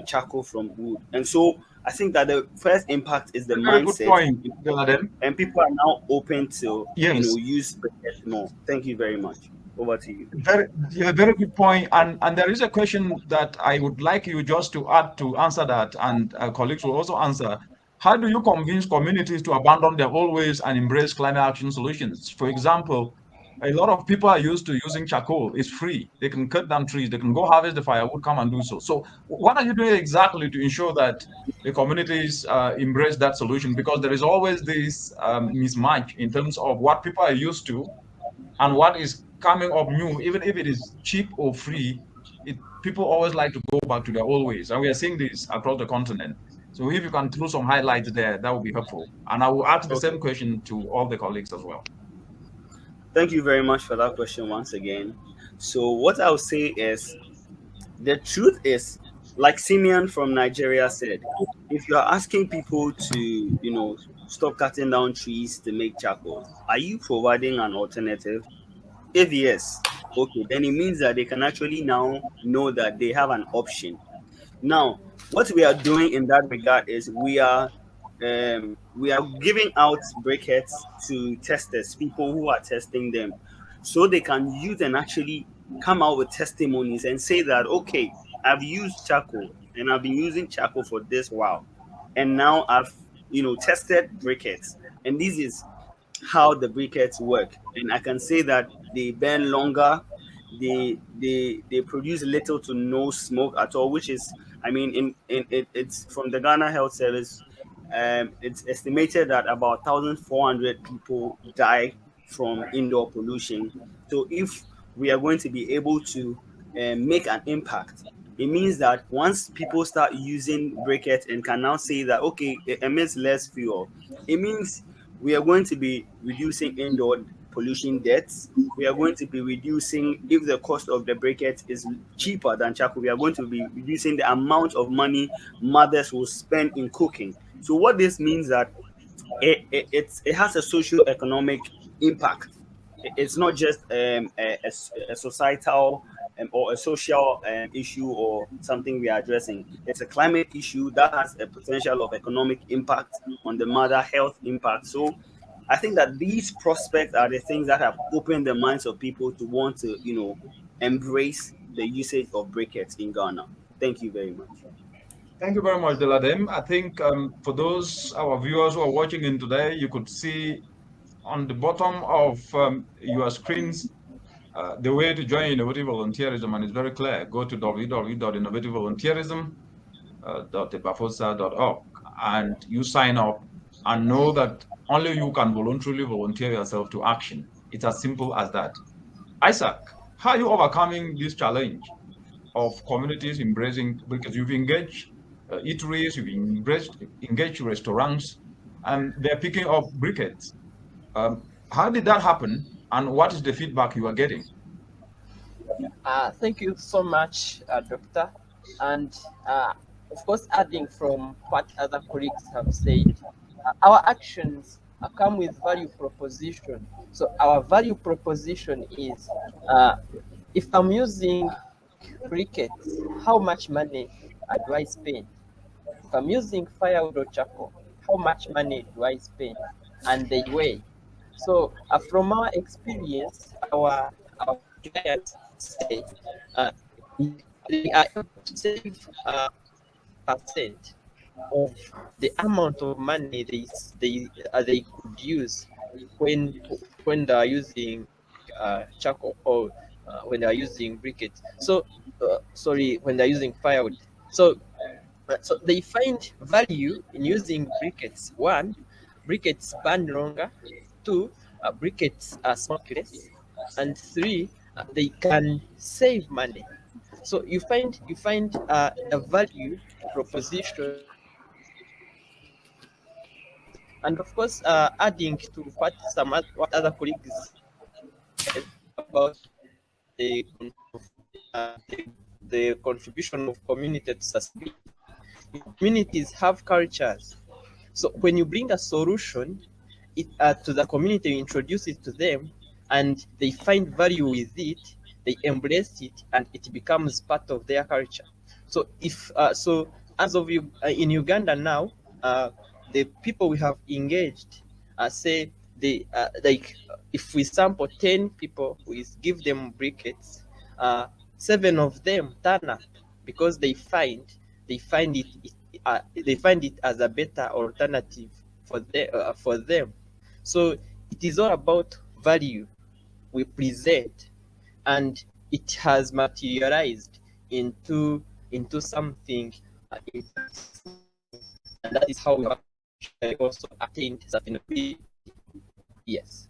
charcoal from wood. And so I think that the first impact is the A very good mindset, point, Deladem. and people are now open to Yes. use briquettes more. Thank you very much. Over to you. Very good point. And there is a question that I would like you just to add to answer that, and colleagues will also answer. How do you convince communities to abandon their old ways and embrace climate action solutions? For example, a lot of people are used to using charcoal. It's free. They can cut down trees. They can go harvest the firewood, come and do so. So what are you doing exactly to ensure that the communities embrace that solution? Because there is always this mismatch in terms of what people are used to and what is coming up new. Even if it is cheap or free, people always like to go back to their old ways, and we are seeing this across the continent. So if you can throw some highlights there, that would be helpful. And I will ask the same question to all the colleagues as well. Thank you very much for that question once again. So what I'll say is, the truth is, like Simeon from Nigeria said, if you are asking people to, stop cutting down trees to make charcoal, are you providing an alternative? If yes, okay, then it means that they can actually now know that they have an option. Now, what we are doing in that regard is, we are giving out briquettes to testers, people who are testing them, so they can use and actually come out with testimonies and say that, okay, I've used charcoal and I've been using charcoal for this while, and now I've tested briquettes, and this is how the briquettes work, and I can say that they burn longer, they produce little to no smoke at all, which is, I mean, it's from the Ghana Health Service. It's estimated that about 1,400 people die from indoor pollution. So if we are going to be able to make an impact, it means that once people start using briquettes and can now say that, okay, it emits less fuel, it means we are going to be reducing indoor pollution deaths. We are going to be reducing, if the cost of the briquette is cheaper than charcoal, we are going to be reducing the amount of money mothers will spend in cooking. So what this means that it has a socio-economic impact. It's not just a societal or a social issue or something we are addressing. It's a climate issue that has a potential of economic impact on the mother, health impact. So I think that these prospects are the things that have opened the minds of people to want to, embrace the usage of briquettes in Ghana. Thank you very much. Thank you very much, Deladem. I think for those our viewers who are watching in today, you could see on the bottom of your screens the way to join innovative volunteerism, and it's very clear. Go to www.innovativevolunteerism.ebafosa.org and you sign up and know that only you can voluntarily volunteer yourself to action. It's as simple as that. Isaac, how are you overcoming this challenge of communities embracing, because you've engaged eateries, you've engaged restaurants, and they're picking up briquettes. How did that happen, and what is the feedback you are getting? Thank you so much, Doctor. And of course, adding from what other colleagues have said, our actions come with value proposition. So our value proposition is, if I'm using briquettes, how much money do I spend? If I'm using firewood or charcoal, how much money do I spend? And they weigh. So from our experience, our clients say uh, they are able to save percent of the amount of money they could use when they are using charcoal or when they are using briquettes. So sorry, when they're using firewood. So they find value in using briquettes. One, briquettes burn longer. Two, briquettes are smokeless. And three, they can save money. So you find the value proposition, and of course, adding to what other colleagues said about the the contribution of community to sustainability. Communities have cultures. So when you bring a solution to the community, you introduce it to them, and they find value with it, they embrace it, and it becomes part of their culture. So as of you in Uganda now, the people we have engaged say they like if we sample 10 people, we give them briquettes, 7 of them turn up because they find it as a better alternative for them. So it is all about value we present, and it has materialized into something impactful, and that is how we have actually also attained sustainability. Yes.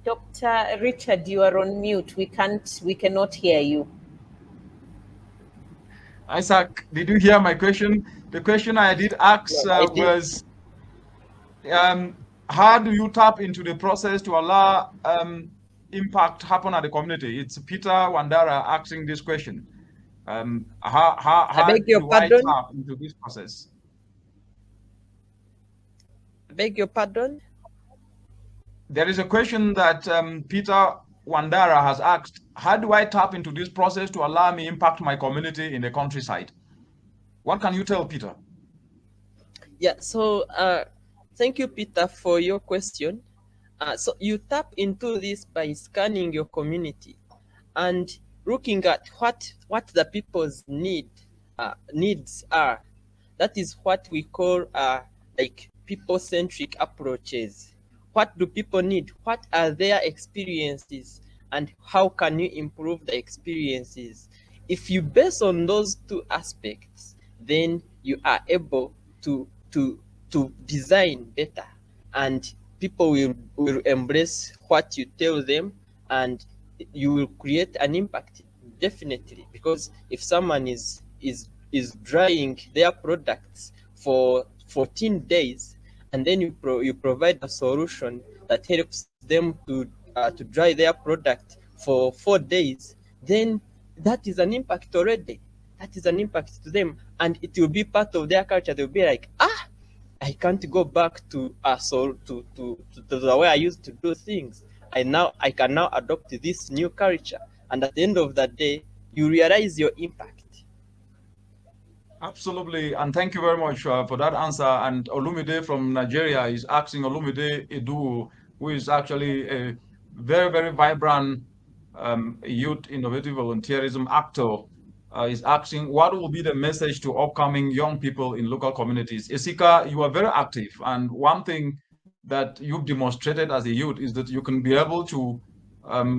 Dr. Richard, you are on mute. We cannot hear you. Isaac, did you hear my question? The question I did ask was, how do you tap into the process to allow impact happen at the community? It's Peter Wandara asking this question. How beg your do pardon? I tap into this process? Beg your pardon? There is a question that Peter Wandara has asked. How do I tap into this process to allow me impact my community in the countryside? What can you tell Peter? Yeah, so thank you, Peter, for your question. So you tap into this by scanning your community and looking at what the people's needs are. That is what we call like people-centric approaches. What do people need? What are their experiences? And how can you improve the experiences? If you base on those two aspects, then you are able to design better, and people will embrace what you tell them, and you will create an impact, definitely. Because if someone is drying their products for 14 days, and then you provide a solution that helps them to dry their product for 4 days, then that is an impact already. That is an impact to them, and it will be part of their culture. They'll be like, I can't go back to the way I used to do things. I can now adopt this new culture, and at the end of the day, you realize your impact. Absolutely, and thank you very much for that answer. And Olumide from Nigeria is asking Olumide Edu, who is actually a very, very vibrant youth innovative volunteerism actor. is asking, what will be the message to upcoming young people in local communities? Isika, you are very active, and one thing that you've demonstrated as a youth is that you can be able to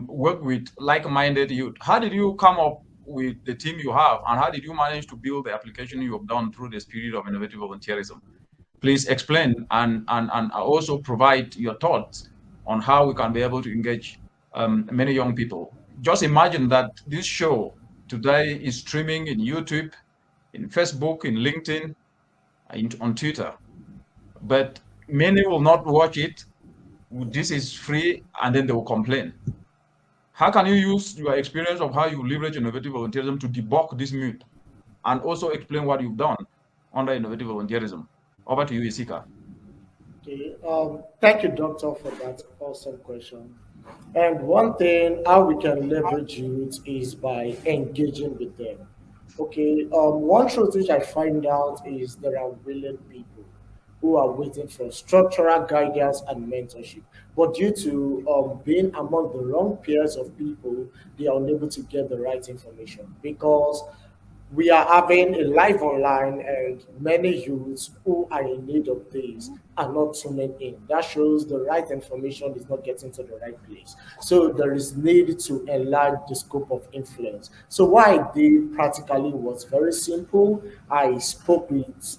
work with like-minded youth. How did you come up with the team you have, and how did you manage to build the application you have done through the spirit of innovative volunteerism? Please explain and also provide your thoughts on how we can be able to engage many young people. Just imagine that this show today is streaming in YouTube, in Facebook, in LinkedIn, on Twitter, but many will not watch it. This is free, and then they will complain. How can you use your experience of how you leverage innovative volunteerism to debunk this myth and also explain what you've done under innovative volunteerism? Over to you, Isika. Okay. Thank you, Doctor, for that awesome question. And one thing how we can leverage youth is by engaging with them. Okay. One truth which I find out is there are willing people who are waiting for structural guidance and mentorship. But due to being among the wrong peers of people, they are unable to get the right information because we are having a live online and many youths who are in need of this are not tuning in. That shows the right information is not getting to the right place. So there is need to enlarge the scope of influence. So what I did practically was very simple. I spoke with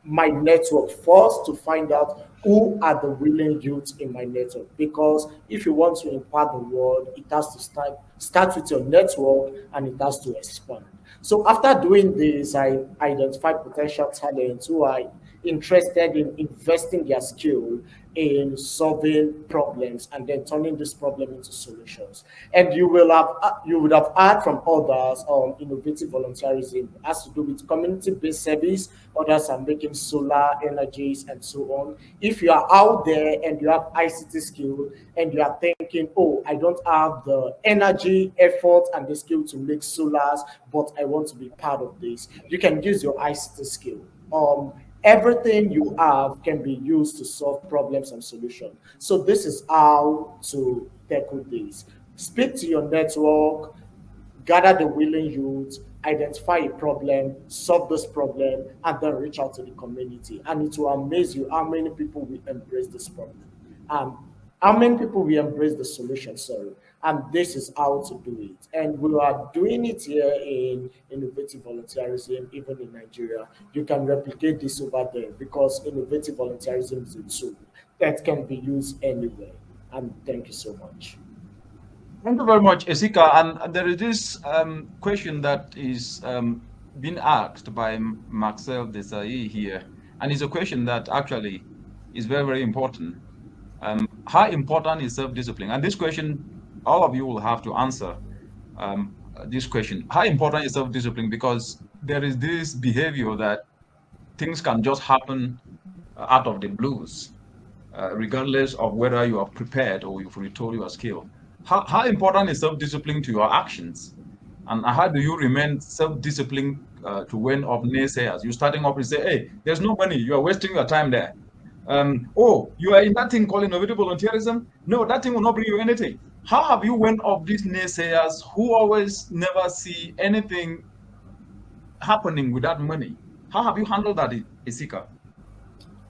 my network first to find out who are the willing youths in my network, because if you want to impact the world, it has to start with your network and it has to expand. So after doing this, I identified potential talents who are interested in investing their skill in solving problems and then turning this problem into solutions. And you would have heard from others on innovative volunteerism. It has to do with community-based service. Others are making solar energies and so on. If you are out there and you have ICT skill and you are thinking, oh, I don't have the energy, effort, and the skill to make solars, but I want to be part of this, you can use your ICT skill. Everything you have can be used to solve problems and solutions. So this is how to tackle this. Speak to your network, gather the willing youth, identify a problem, solve this problem, and then reach out to the community. And it will amaze you how many people will embrace this problem. How many people will embrace the solution, sorry. And this is how to do it. And we are doing it here in innovative volunteerism, even in Nigeria. You can replicate this over there because innovative volunteerism is a tool that can be used anywhere. And thank you so much. Thank you very much, Esika. And there is this question that is being asked by Marcel Desai here. And it's a question that actually is very, very important. How important is self-discipline? And this question, all of you will have to answer this question. How important is self-discipline? Because there is this behavior that things can just happen out of the blues, regardless of whether you are prepared or you've retold your skill. How important is self-discipline to your actions? And how do you remain self-disciplined to win off naysayers? You're starting up and say, hey, there's no money. You are wasting your time there. Oh, you are in that thing called innovative volunteerism? No, that thing will not bring you anything. How have you went off these naysayers who always never see anything happening without money? How have you handled that, Isika?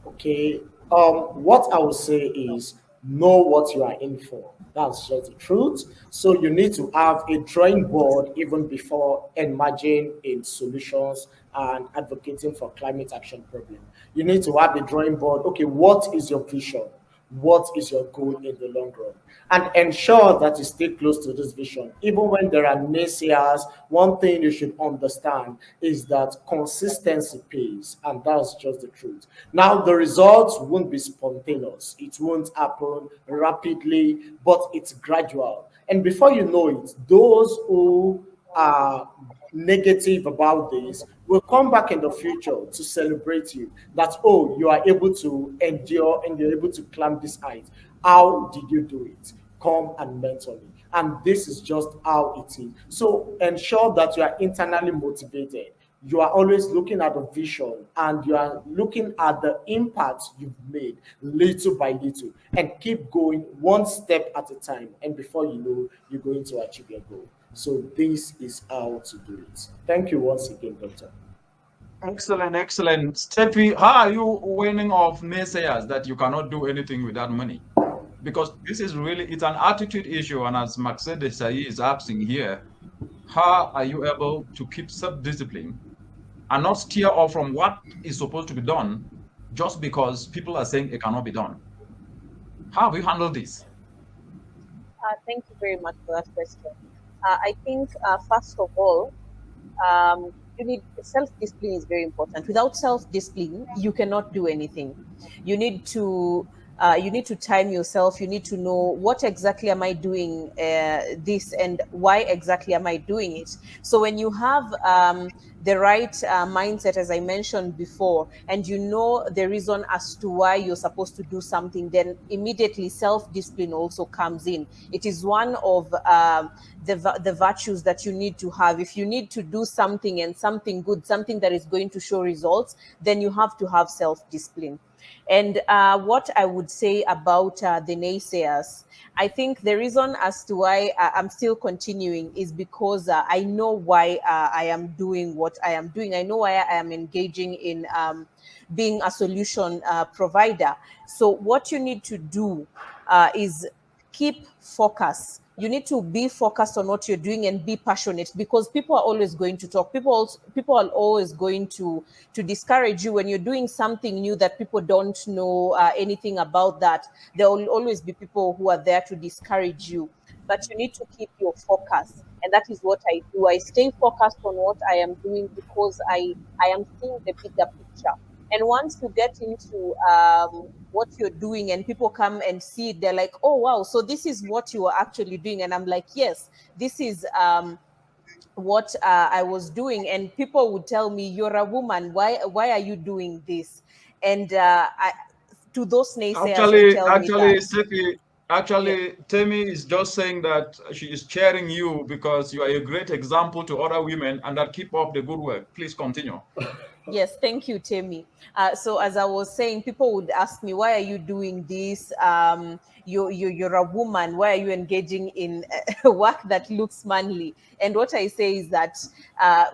Okay. What I would say is know what you are in for. That's just the truth. So you need to have a drawing board even before emerging in solutions and advocating for climate action problem. You need to have a drawing board. Okay, what is your vision? What is your goal in the long run? And ensure that you stay close to this vision. Even when there are naysayers, one thing you should understand is that consistency pays, and that's just the truth. Now, the results won't be spontaneous. It won't happen rapidly, but it's gradual. And before you know it, those who are negative about this will come back in the future to celebrate you that, oh, you are able to endure and you're able to climb this height. How did you do it? Come and mentor me. And this is just how it is. So ensure that you are internally motivated. You are always looking at the vision and you are looking at the impact you've made little by little, and keep going one step at a time. And before you know, you're going to achieve your goal. So this is how to do it. Thank you once again, Doctor. Excellent, excellent. Steffi, how are you winning off naysayers that you cannot do anything with that money? Because this is really, it's an attitude issue. And as Mercedes Desai is asking here, how are you able to keep self-discipline and not steer off from what is supposed to be done just because people are saying it cannot be done? How have you handled this? Thank you very much for that question. I think, first of all, you need self-discipline is very important. Without self-discipline, you cannot do anything. You need to time yourself. You need to know what exactly am I doing this, and why exactly am I doing it. So when you have the right mindset, as I mentioned before, and you know the reason as to why you're supposed to do something, then immediately self-discipline also comes in. It is one of the virtues that you need to have. If you need to do something, and something good, something that is going to show results, then you have to have self-discipline. And what I would say about the naysayers, I think the reason as to why I'm still continuing is because I know why I am doing what I am doing. I know why I am engaging in being a solution provider. So what you need to do is keep focus. You need to be focused on what you're doing and be passionate, because people are always going to talk. People are always going to discourage you when you're doing something new that people don't know anything about. That there will always be people who are there to discourage you, but you need to keep your focus. And that is what I do. I stay focused on what I am doing because I am seeing the bigger picture. And once you get into what you're doing and people come and see it, they're like, oh, wow, so this is what you are actually doing. And I'm like, yes, this is what I was doing. And people would tell me, you're a woman. Why are you doing this? And to those naysayers who tell me that. Steffi, actually, Temi is just saying that she is cheering you because you are a great example to other women, and that keep up the good work. Please continue. Yes, thank you, Temi. So as I was saying, people would ask me, why are you doing this? You're a woman. Why are you engaging in work that looks manly? And what I say is that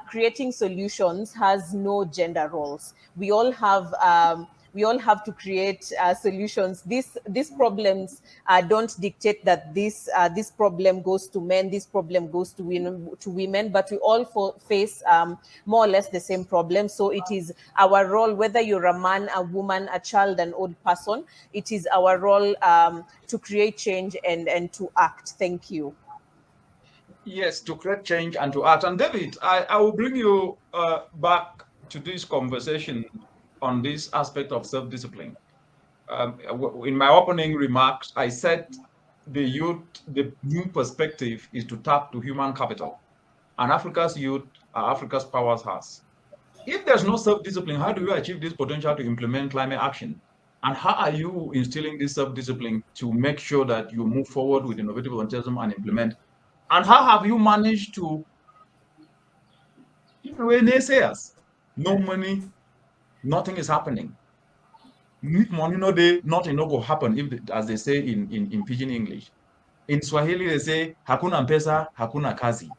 creating solutions has no gender roles. We all have to create solutions. These problems don't dictate that this problem goes to men, this problem goes to women, but we all face more or less the same problem. So it is our role, whether you're a man, a woman, a child, an old person, it is our role to create change and to act. Thank you. Yes, to create change and to act. And David, I will bring you back to this conversation on this aspect of self-discipline. In my opening remarks, I said the new perspective is to tap to human capital. And Africa's youth are Africa's powerhouse. If there's no self-discipline, how do you achieve this potential to implement climate action? And how are you instilling this self-discipline to make sure that you move forward with innovative volunteerism and implement? And how have you managed to keep away naysayers? No money, nothing is happening. Need money, no day, nothing no go happen, if, as they say in Pidgin English. In Swahili, they say, hakuna mpesa, hakuna kazi.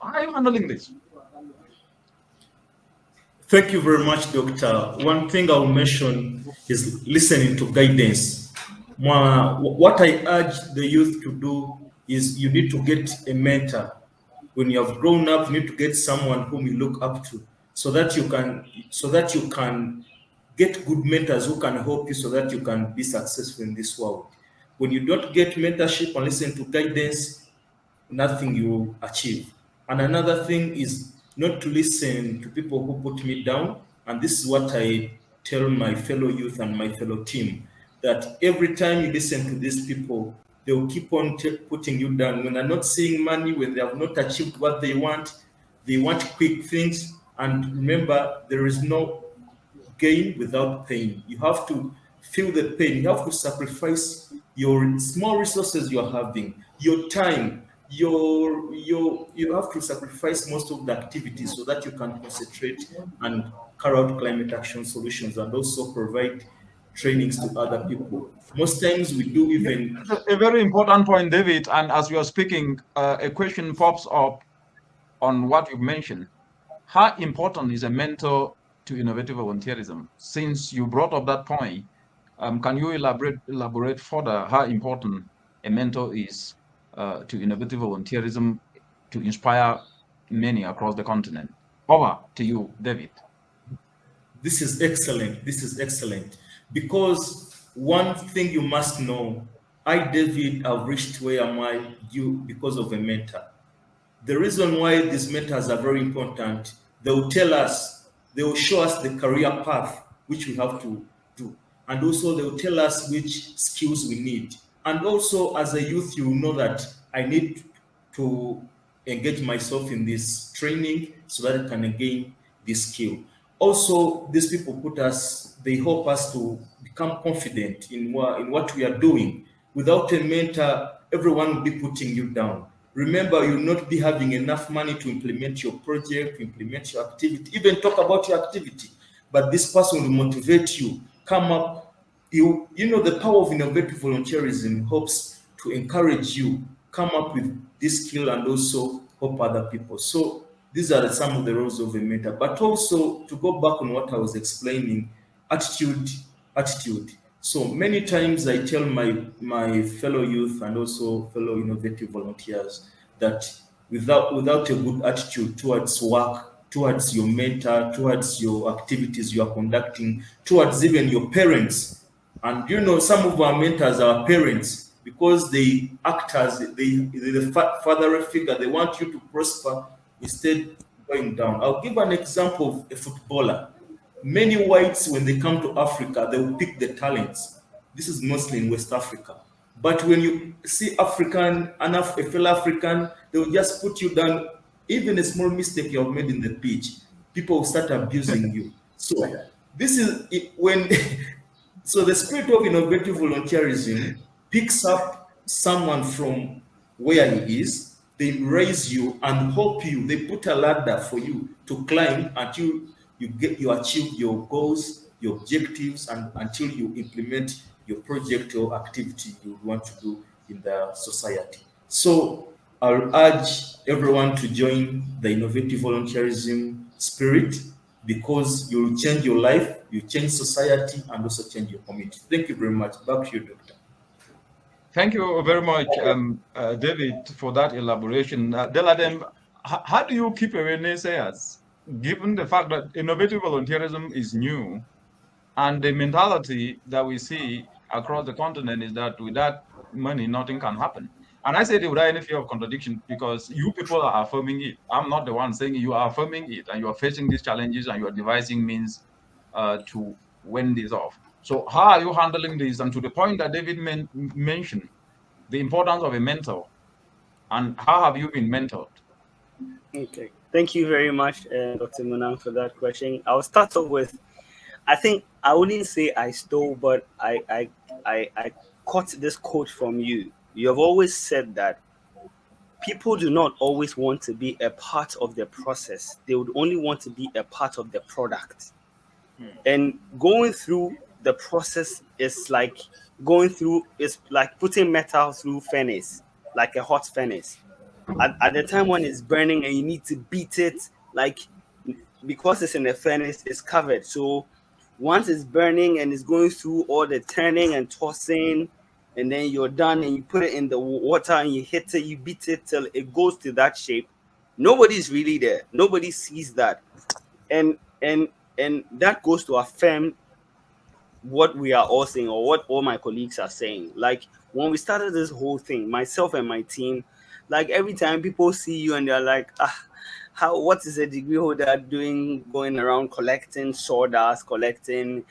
How are you handling this? Thank you very much, Doctor. One thing I'll mention is listening to guidance. What I urge the youth to do is you need to get a mentor. When you have grown up, you need to get someone whom you look up to, so that you can get good mentors who can help you so that you can be successful in this world. When you don't get mentorship and listen to guidance, nothing you will achieve. And another thing is not to listen to people who put me down. And this is what I tell my fellow youth and my fellow team, that every time you listen to these people, they will keep on putting you down. When they're not seeing money, when they have not achieved what they want quick things. And remember, there is no gain without pain. You have to feel the pain. You have to sacrifice your small resources you're having, your time, you have to sacrifice most of the activities so that you can concentrate and carry out climate action solutions, and also provide trainings to other people. Most times we do even... A very important point, David, and as you are speaking, a question pops up on what you've mentioned. How important is a mentor to innovative volunteerism? Since you brought up that point, can you elaborate further how important a mentor is to innovative volunteerism to inspire many across the continent? Over to you, David. This is excellent. This is excellent. Because one thing you must know, I, David, have reached where am I due because of a mentor. The reason why these mentors are very important, they will tell us, they will show us the career path which we have to do. And also they will tell us which skills we need. And also as a youth, you will know that I need to engage myself in this training so that I can gain this skill. Also, these people they help us to become confident in what we are doing. Without a mentor, everyone will be putting you down. Remember, you'll not be having enough money to implement your project, to implement your activity, even talk about your activity. But this person will motivate you, come up. You know, the power of innovative volunteerism helps to encourage you, come up with this skill and also help other people. So these are some of the roles of a mentor. But also, to go back on what I was explaining, attitude. So many times I tell my fellow youth and also fellow innovative volunteers that without a good attitude towards work, towards your mentor, towards your activities you are conducting, towards even your parents, and you know, some of our mentors are parents because they act as the father figure. They want you to prosper instead going down. I'll give an example of a footballer. Many whites, when they come to Africa, they will pick the talents. This is mostly in West Africa. But when you see a fellow African, they will just put you down. Even a small mistake you have made in the pitch, people will start abusing you. So this is when so the spirit of innovative volunteerism picks up someone from where he is, they raise you and help you. They put a ladder for you to climb until you achieve your goals, your objectives, and until you implement your project or activity you want to do in the society. So I'll urge everyone to join the innovative volunteerism spirit, because you'll change your life, you change society, and also change your community. Thank you very much. Back to you, Doctor. Thank you very much, David, for that elaboration. Deladem, how do you keep away naysayers, given the fact that innovative volunteerism is new, and the mentality that we see across the continent is that without money, nothing can happen? And I say it without any fear of contradiction, because you people are affirming it. I'm not the one saying it. You are affirming it, and you are facing these challenges, and you are devising means to win this off. So how are you handling this? And to the point that David mentioned, the importance of a mentor, and how have you been mentored? Okay, thank you very much, Dr. Munang, for that question. I'll start off with, I think I wouldn't say I stole, but I caught this quote from you. You have always said that people do not always want to be a part of the process. They would only want to be a part of the product. And going through the process is like putting metal through furnace, like a hot furnace. At the time when it's burning and you need to beat it, like, because it's in a furnace, it's covered. So once it's burning and it's going through all the turning and tossing, and then you're done and you put it in the water and you hit it, you beat it till it goes to that shape. Nobody's really there. Nobody sees that. And that goes to affirm what we are all saying, or what all my colleagues are saying. Like, when we started this whole thing, myself and my team, like, every time people see you and they're like, what is a degree holder doing going around collecting sawdust, collecting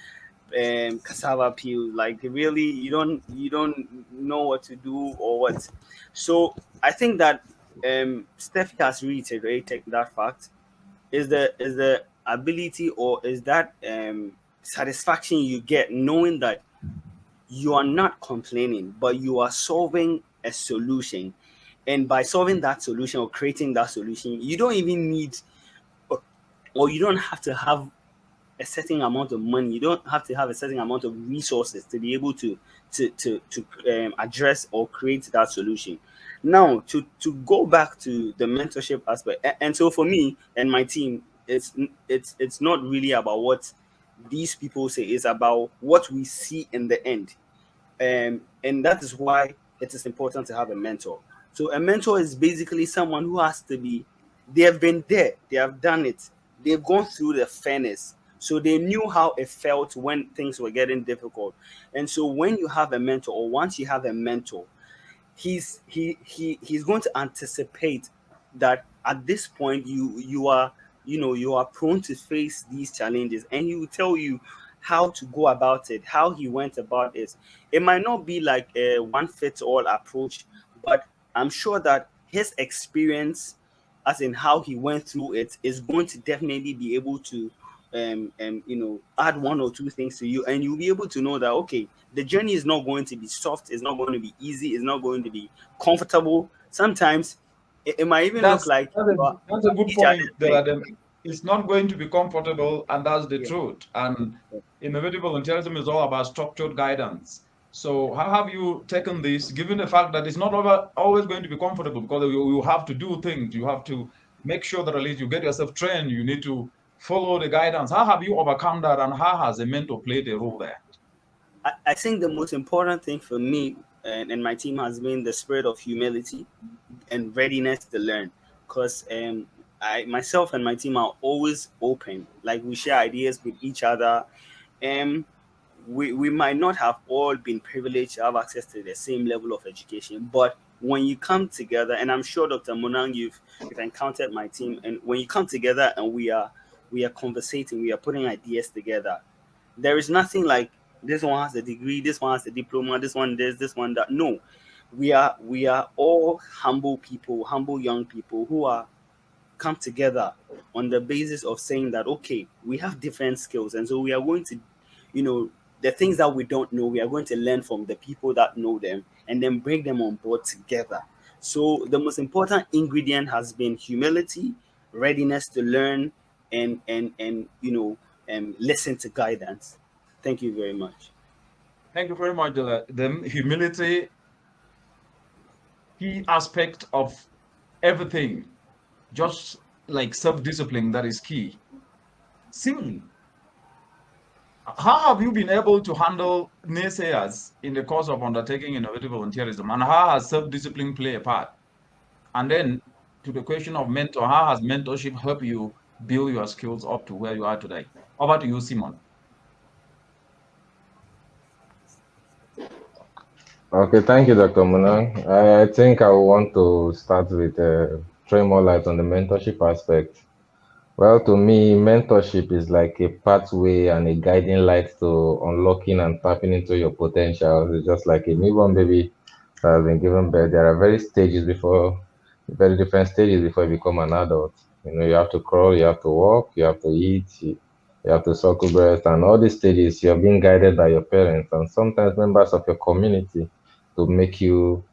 cassava peel? Like, really, you don't know what to do or what. So I think that Steph has reiterated that fact, is the ability, or is that satisfaction you get knowing that you are not complaining, but you are solving a solution. And by solving that solution or creating that solution, you don't even need, or you don't have to have a certain amount of money. You don't have to have a certain amount of resources to be able to address or create that solution. Now, to go back to the mentorship aspect, and so for me and my team, it's not really about what these people say. It's about what we see in the end. And that is why it is important to have a mentor. So a mentor is basically someone who has to be, they have been there, they have done it, they've gone through the furnace, so they knew how it felt when things were getting difficult. And so when you have a mentor, or once you have a mentor, he's going to anticipate that at this point you are, you are prone to face these challenges, and he will tell you how to go about it, how he went about it. It might not be like a one fits all approach, but I'm sure that his experience, as in how he went through it, is going to definitely be able to add one or two things to you, and you'll be able to know that, okay, the journey is not going to be soft, it's not going to be easy, it's not going to be comfortable. Sometimes it might even look like that's a good point there. It's not going to be comfortable, and that's the truth. And innovative volunteerism is all about structured guidance. So how have you taken this, given the fact that it's not always going to be comfortable, because you have to do things, you have to make sure that at least you get yourself trained, you need to follow the guidance. How have you overcome that, and how has a mentor played a role there? I think the most important thing for me and my team has been the spirit of humility and readiness to learn. Because I myself and my team are always open. Like, we share ideas with each other. We might not have all been privileged to have access to the same level of education, but when you come together, and I'm sure Dr. Munang, you've encountered my team, and when you come together and we are conversating, we are putting ideas together, there is nothing like this one has a degree, this one has a diploma, this one this one that. No, we are all humble people, humble young people who are come together on the basis of saying that, okay, we have different skills, and so we are going to, the things that we don't know, we are going to learn from the people that know them, and then bring them on board together. So the most important ingredient has been humility, readiness to learn, and listen to guidance. Thank you very much. Thank you very much. The humility, key aspect of everything, just like self-discipline, that is key. Similarly, how have you been able to handle naysayers in the course of undertaking innovative volunteerism, and how has self-discipline play a part? And then to the question of mentor, how has mentorship helped you build your skills up to where you are today? Over to you, Simon. Okay, thank you, Dr. Munang. I think I want to start with throwing more light on the mentorship aspect. Well, to me, mentorship is like a pathway and a guiding light to unlocking and tapping into your potential. It's just like a newborn baby that has been given birth. There are very different stages before you become an adult. You have to crawl, you have to walk, you have to eat, you have to suckle breast, and all these stages you're being guided by your parents and sometimes members of your community to make you,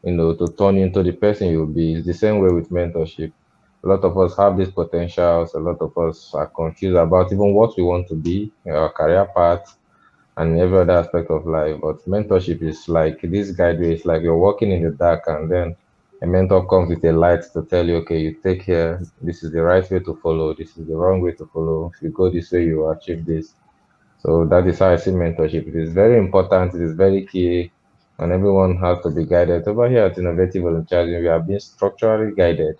to turn you into the person you'll be. It's the same way with mentorship. A lot of us have these potentials. A lot of us are confused about even what we want to be, our career path, and every other aspect of life. But mentorship is like this guideway. It's like you're walking in the dark, and then a mentor comes with a light to tell you, okay, you take here. This is the right way to follow. This is the wrong way to follow. If you go this way, you will achieve this. So that is how I see mentorship. It is very important. It is very key, and everyone has to be guided. Over here at Innovative Volunteerism, we are being structurally guided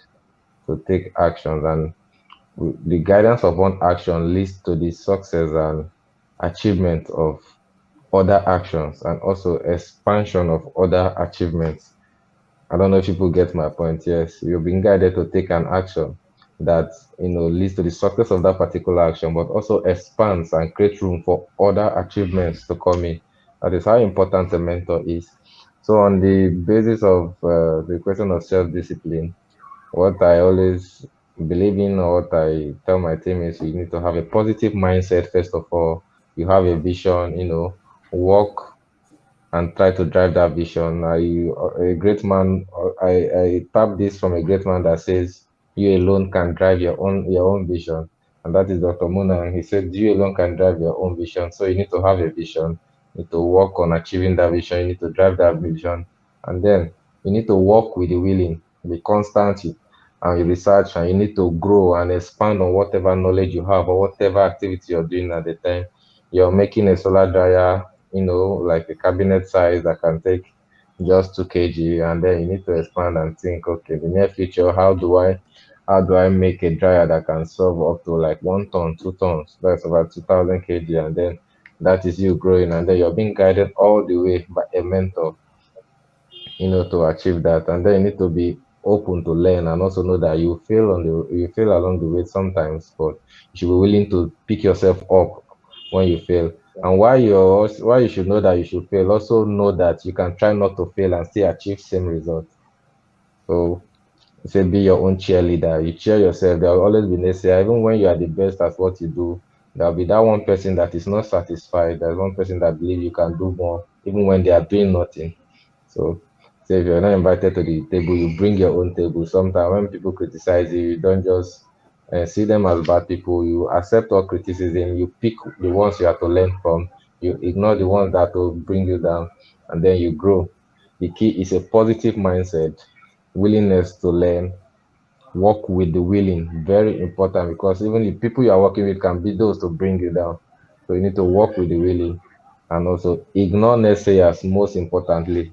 to take actions, and the guidance of one action leads to the success and achievement of other actions, and also expansion of other achievements. I don't know if people get my point. Yes, you've been guided to take an action that leads to the success of that particular action, but also expands and creates room for other achievements to come in. That is how important a mentor is. So on the basis of the question of self-discipline, what I always believe in, or what I tell my team, is you need to have a positive mindset. First of all, you have a vision, work and try to drive that vision. A great man, I tap this from a great man that says, you alone can drive your own vision. and that is Dr. Muna. And he said, you alone can drive your own vision. So you need to have a vision, you need to work on achieving that vision, you need to drive that vision, and then you need to work with the willing, be constant and you research, and you need to grow and expand on whatever knowledge you have or whatever activity you're doing at the time. You're making a solar dryer, like a cabinet size that can take just 2 kg, and then you need to expand and think, okay, the near future, how do I make a dryer that can serve up to like 1 ton, 2 tons? That's about 2000 kg, and then that is you growing, and then you're being guided all the way by a mentor, to achieve that. And then you need to be open to learn and also know that you fail along the way sometimes, but you should be willing to pick yourself up when you fail. And why you should know that you should fail, also know that you can try not to fail and still achieve same results. So say be your own cheerleader. You cheer yourself. There will always be naysayers. Even when you are the best at what you do, there'll be that one person that is not satisfied. There's one person that believes you can do more, even when they are doing nothing. So, say if you're not invited to the table, you bring your own table. Sometimes when people criticize you, you don't just see them as bad people. You accept all criticism. You pick the ones you have to learn from. You ignore the ones that will bring you down, and then you grow. The key is a positive mindset, willingness to learn, work with the willing. Very important, because even the people you are working with can be those to bring you down. So you need to work with the willing, and also ignore naysayers most importantly.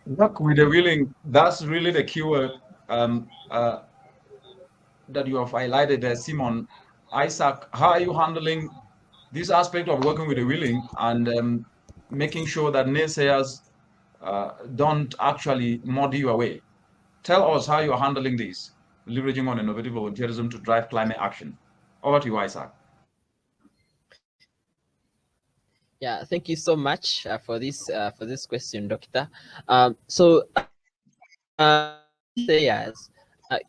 Work with the willing. That's really the keyword um, uh, that you have highlighted there, Simon. Isaac, how are you handling this aspect of working with the willing and making sure that naysayers don't actually muddy your way? Tell us how you're handling this, leveraging on innovative volunteerism to drive climate action. Over to you, Isaac. Yeah, thank you so much for this question, Doctor. Sayers,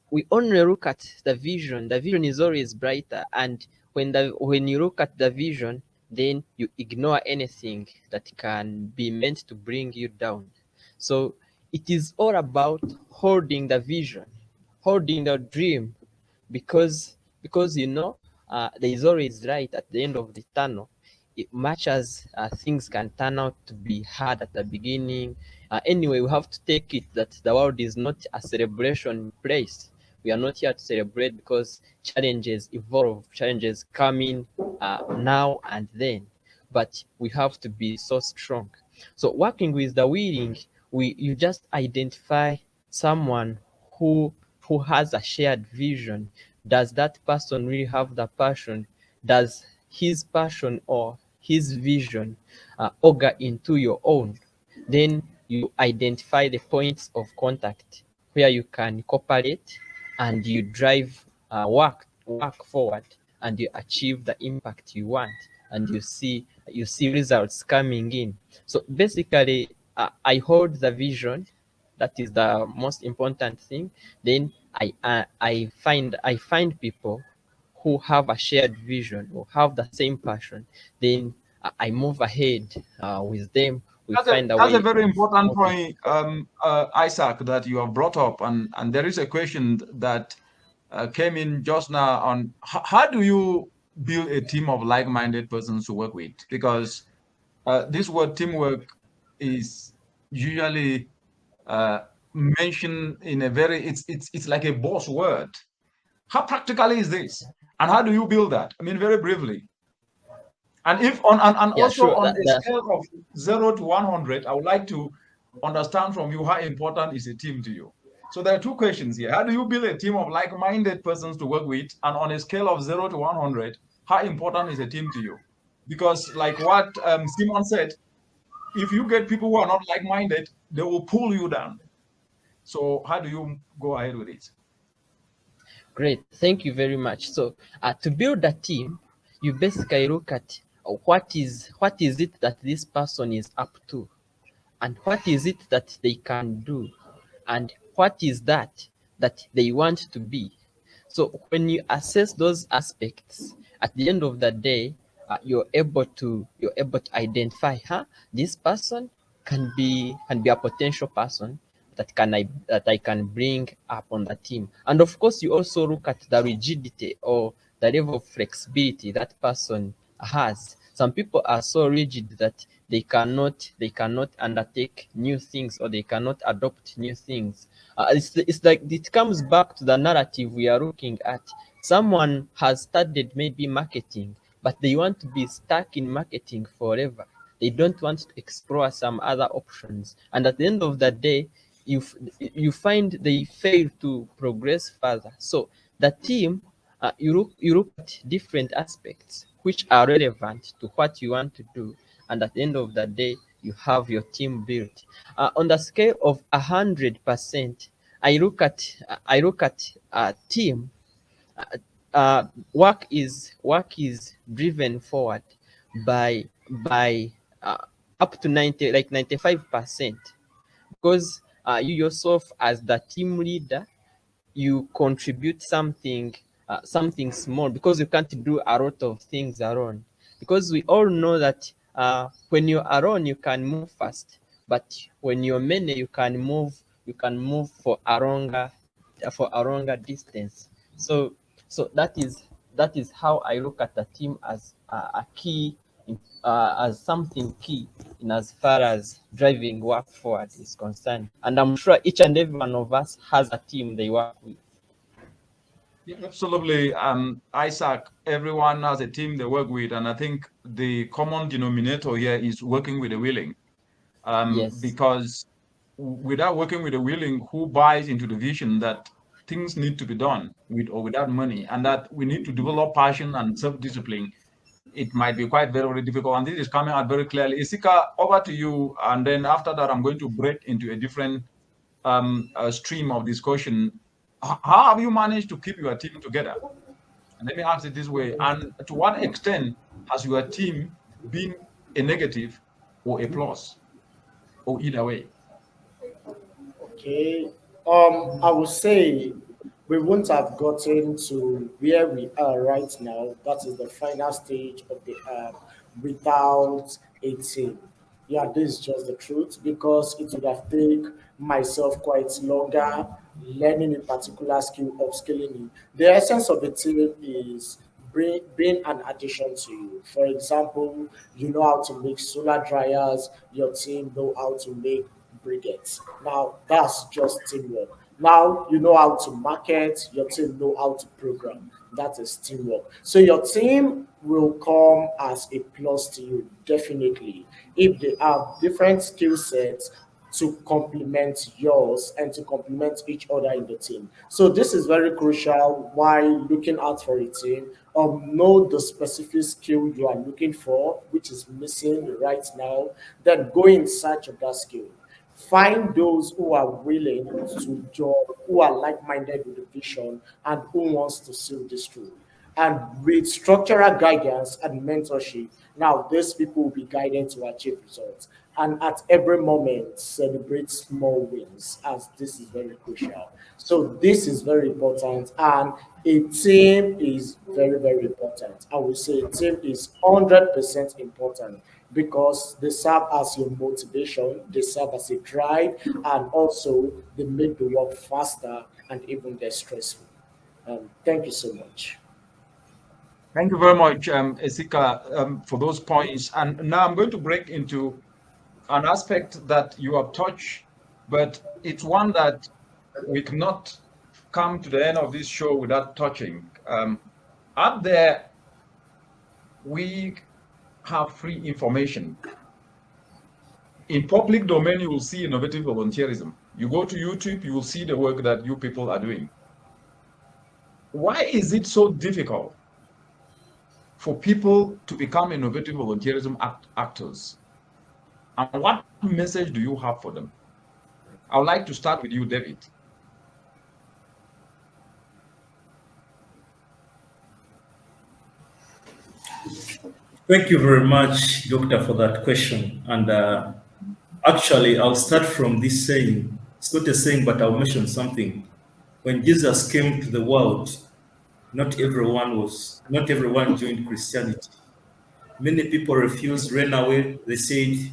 we only look at the vision. The vision is always brighter, and when you look at the vision, then you ignore anything that can be meant to bring you down. So it is all about holding the vision, holding the dream, because there is always light at the end of the tunnel. Much as things can turn out to be hard at the beginning, anyway, we have to take it that the world is not a celebration place. We are not here to celebrate, because challenges evolve, challenges come in now and then, but we have to be so strong. So working with the willing, you just identify someone who has a shared vision. Does that person really have the passion? Does his passion or his vision auger into your own? Then you identify the points of contact where you can cooperate, and you drive work forward, and you achieve the impact you want, and you see results coming in. So basically, I hold the vision. That is the most important thing. Then I find people who have a shared vision or have the same passion. Then I move ahead with them. We find a way. That's a very important point, Isaac, that you have brought up, and there is a question that came in just now on how do you build a team of like-minded persons to work with? Because this word teamwork is usually mentioned in a very it's like a boss word. How practically is this, and how do you build that? I mean, very briefly. And if on and Yeah, also sure. on a scale of 0 to 100, I would like to understand from you how important is a team to you. So there are two questions here. How do you build a team of like-minded persons to work with? And on a scale of 0 to 100, how important is a team to you? Because like what Simon said, if you get people who are not like-minded, they will pull you down. So how do you go ahead with it? Great, thank you very much. So to build a team, you basically look at what is it that this person is up to, and what is it that they can do, and what is that they want to be. So when you assess those aspects, at the end of the day, you're able to identify, this person can be a potential person, that I can bring up on the team. And of course, you also look at the rigidity or the level of flexibility that person has. Some people are so rigid that they cannot undertake new things, or they cannot adopt new things. It's like it comes back to the narrative we are looking at. Someone has studied maybe marketing, but they want to be stuck in marketing forever. They don't want to explore some other options, and at the end of the day, you find they fail to progress further. So the team, you look at different aspects which are relevant to what you want to do, and at the end of the day, you have your team built. On the scale of 100%, I look at a team. Work is driven forward by up to 95%, because you yourself as the team leader, you contribute something small, because you can't do a lot of things alone, because we all know that when you're alone you can move fast, but when you're many you can move for a longer distance. So that is how I look at the team as a key, as something key in as far as driving work forward is concerned. And I'm sure each and every one of us has a team they work with. Yeah, absolutely. Isaac, everyone has a team they work with, and I think the common denominator here is working with the willing. Yes. Because without working with the willing, who buys into the vision that things need to be done with or without money, and that we need to develop passion and self-discipline, it might be quite very, very difficult. And this is coming out very clearly. Isika, over to you. And then after that, I'm going to break into a different stream of discussion. How have you managed to keep your team together? And let me ask it this way. And to what extent has your team been a negative or a plus, or either way? Okay. I would say we wouldn't have gotten to where we are right now. That is the final stage of the app without a team. Yeah, this is just the truth, because it would have taken myself quite longer learning a particular skill, upskilling it. The essence of the team is being an addition to you. For example, you know how to make solar dryers, your team know how to make briquettes. Now that's just teamwork. Now you know how to market, your team know how to program. That is teamwork. So your team will come as a plus to you, definitely, if they have different skill sets to complement yours and to complement each other in the team. So this is very crucial while looking out for a team. Know the specific skill you are looking for, which is missing right now. Then go in search of that skill. Find those who are willing to join, who are like-minded with the vision, and who wants to see this through. And with structural guidance and mentorship, now these people will be guided to achieve results. And at every moment, celebrate small wins, as this is very crucial. So this is very important, and a team is very, very important. I would say a team is 100% important, because they serve as your motivation, they serve as a drive, and also they make the work faster and even less stressful. Thank you so much. Thank you very much, Isika, for those points. And now I'm going to break into an aspect that you have touched, but it's one that we cannot come to the end of this show without touching. Out there, we have free information. In public domain, you will see innovative volunteerism. You go to YouTube, you will see the work that you people are doing. Why is it so difficult for people to become innovative volunteerism actors? And what message do you have for them? I would like to start with you, David. Thank you very much, Doctor, for that question. And actually, I'll start from this saying. It's not a saying, but I'll mention something. When Jesus came to the world, not everyone joined Christianity. Many people refused, ran away. They said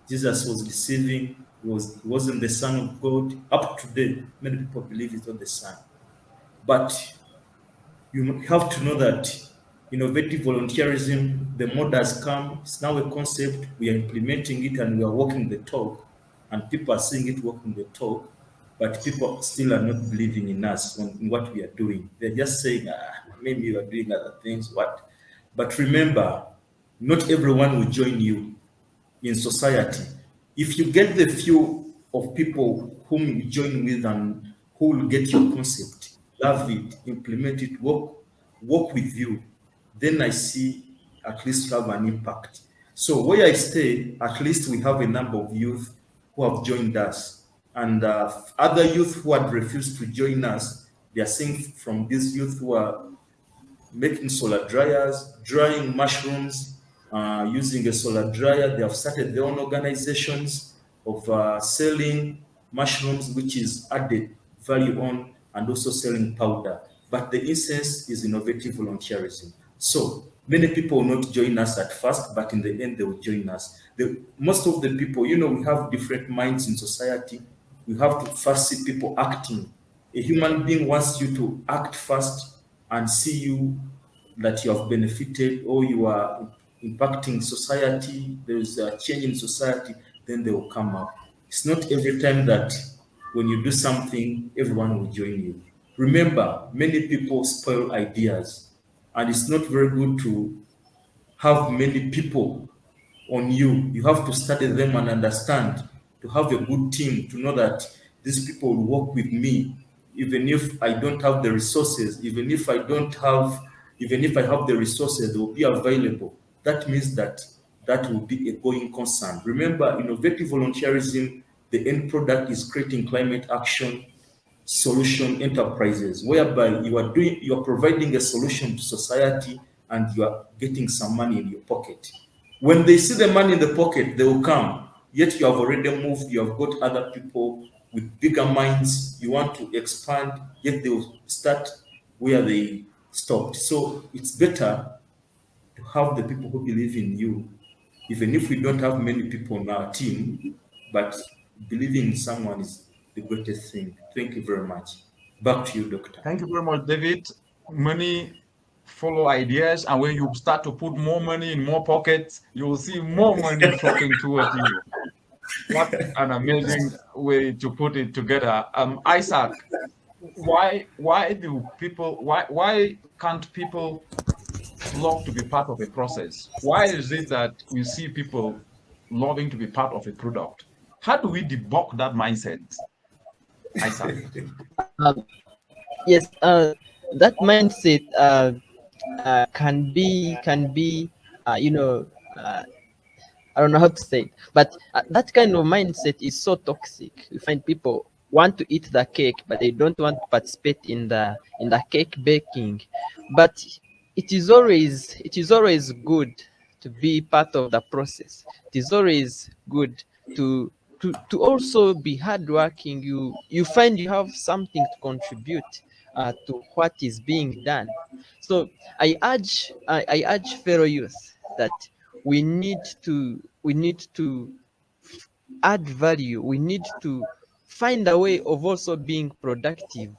Jesus was deceiving. It wasn't the Son of God. Up to today, many people believe it's not the Son. But you have to know that innovative volunteerism, the mode has come, it's now a concept, we are implementing it and we are walking the talk, and people are seeing it walking the talk, but people still are not believing in us, in what we are doing. They're just saying, maybe you are doing other things, what? But remember, not everyone will join you in society. If you get the few of people whom you join with and who will get your concept, love it, implement it, work with you, then I see at least have an impact. So where I stay, at least we have a number of youth who have joined us. And other youth who had refused to join us, they are seeing from these youth who are making solar dryers, drying mushrooms, using a solar dryer. They have started their own organizations of selling mushrooms, which is added value on, and also selling powder. But the essence is innovative volunteerism. So many people will not join us at first, but in the end, they will join us. Most of the people, we have different minds in society. We have to first see people acting. A human being wants you to act first and see you that you have benefited or you are impacting society, there's a change in society, then they will come up. It's not every time that when you do something, everyone will join you. Remember, many people spoil ideas, and it's not very good to have many people on you. You have to study them and understand, to have a good team, to know that these people will work with me, even if I don't have the resources, even if I have the resources, they will be available. That means that will be a going concern. Remember, innovative volunteerism, the end product is creating climate action solution enterprises, whereby you are providing a solution to society and you are getting some money in your pocket. When they see the money in the pocket, they will come. Yet you have already moved, you have got other people with bigger minds, you want to expand, yet they will start where they stopped. So it's better to have the people who believe in you, even if we don't have many people on our team, but believing in someone is the greatest thing. Thank you very much. Back to you, Doctor. Thank you very much, David. Money follow ideas, and when you start to put more money in more pockets, you will see more money flocking towards you. What an amazing way to put it together. Isaac, why can't people love to be part of a process? Why is it that you see people loving to be part of a product? How do we debug that mindset, Isaac? Yes, that mindset can be I don't know how to say it, but that kind of mindset is so toxic. You find people want to eat the cake, but they don't want to participate in the cake baking. But it is always good to be part of the process. It is always good to also be hardworking. You find you have something to contribute to what is being done. So I urge fellow youth that we need to add value. We need to find a way of also being productive.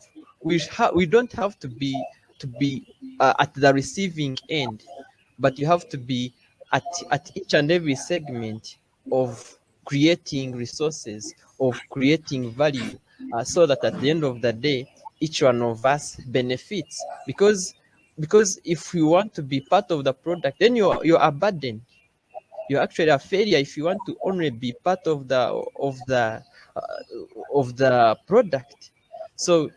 We don't have to be at the receiving end, but you have to be at each and every segment of creating resources, of creating value, so that at the end of the day, each one of us benefits. Because if you want to be part of the product, then you're a burden. You're actually a failure if you want to only be part of the product. So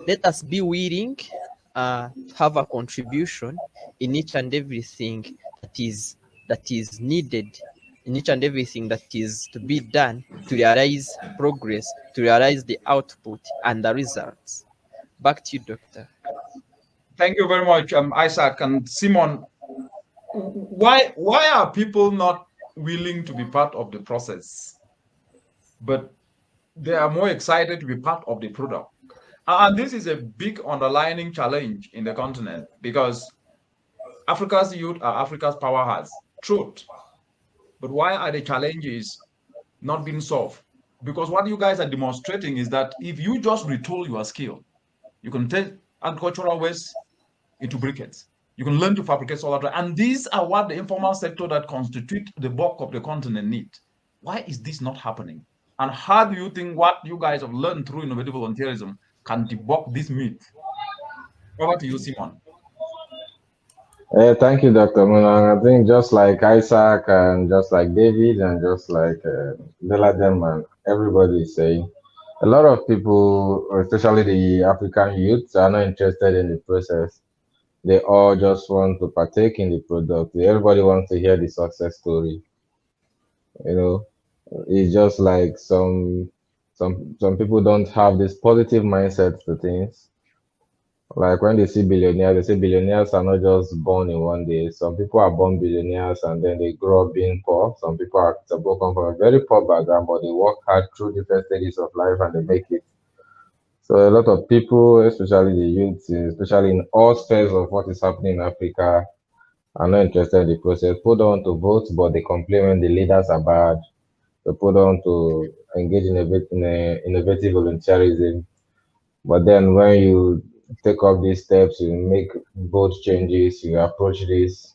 let us be willing to have a contribution in each and everything that is needed, in each and everything that is to be done to realize progress, to realize the output and the results. Back to you, Doctor. Thank you very much, Isaac and Simon. Why are people not willing to be part of the process, but they are more excited to be part of the product? And this is a big underlying challenge in the continent, because Africa's youth are Africa's powerhouse. Truth. But why are the challenges not being solved. Because what you guys are demonstrating is that if you just retool your skill, you can take agricultural waste into briquettes. You can learn to fabricate solar dryer. And these are what the informal sector that constitute the bulk of the continent need. Why is this not happening? And how do you think what you guys have learned through innovative volunteerism can debunk this myth? Over to you, Simon. Thank you, Dr. Munang. I think just like Isaac and just like David and just like Beladim and everybody is saying, a lot of people, especially the African youths, are not interested in the process. They all just want to partake in the product. Everybody wants to hear the success story. You know, it's just like some people don't have this positive mindset to things. Like when they see billionaires, they say billionaires are not just born in one day. Some people are born billionaires and then they grow up being poor. Some people are come from a very poor background, but they work hard through different stages of life and they make it. So a lot of people, especially the youth, especially in all spheres of what is happening in Africa, are not interested in the process. Put on to vote, but they complain when the leaders are bad. They put on to engage in a innovative volunteerism. But then when you take up these steps, you make bold changes, you approach this,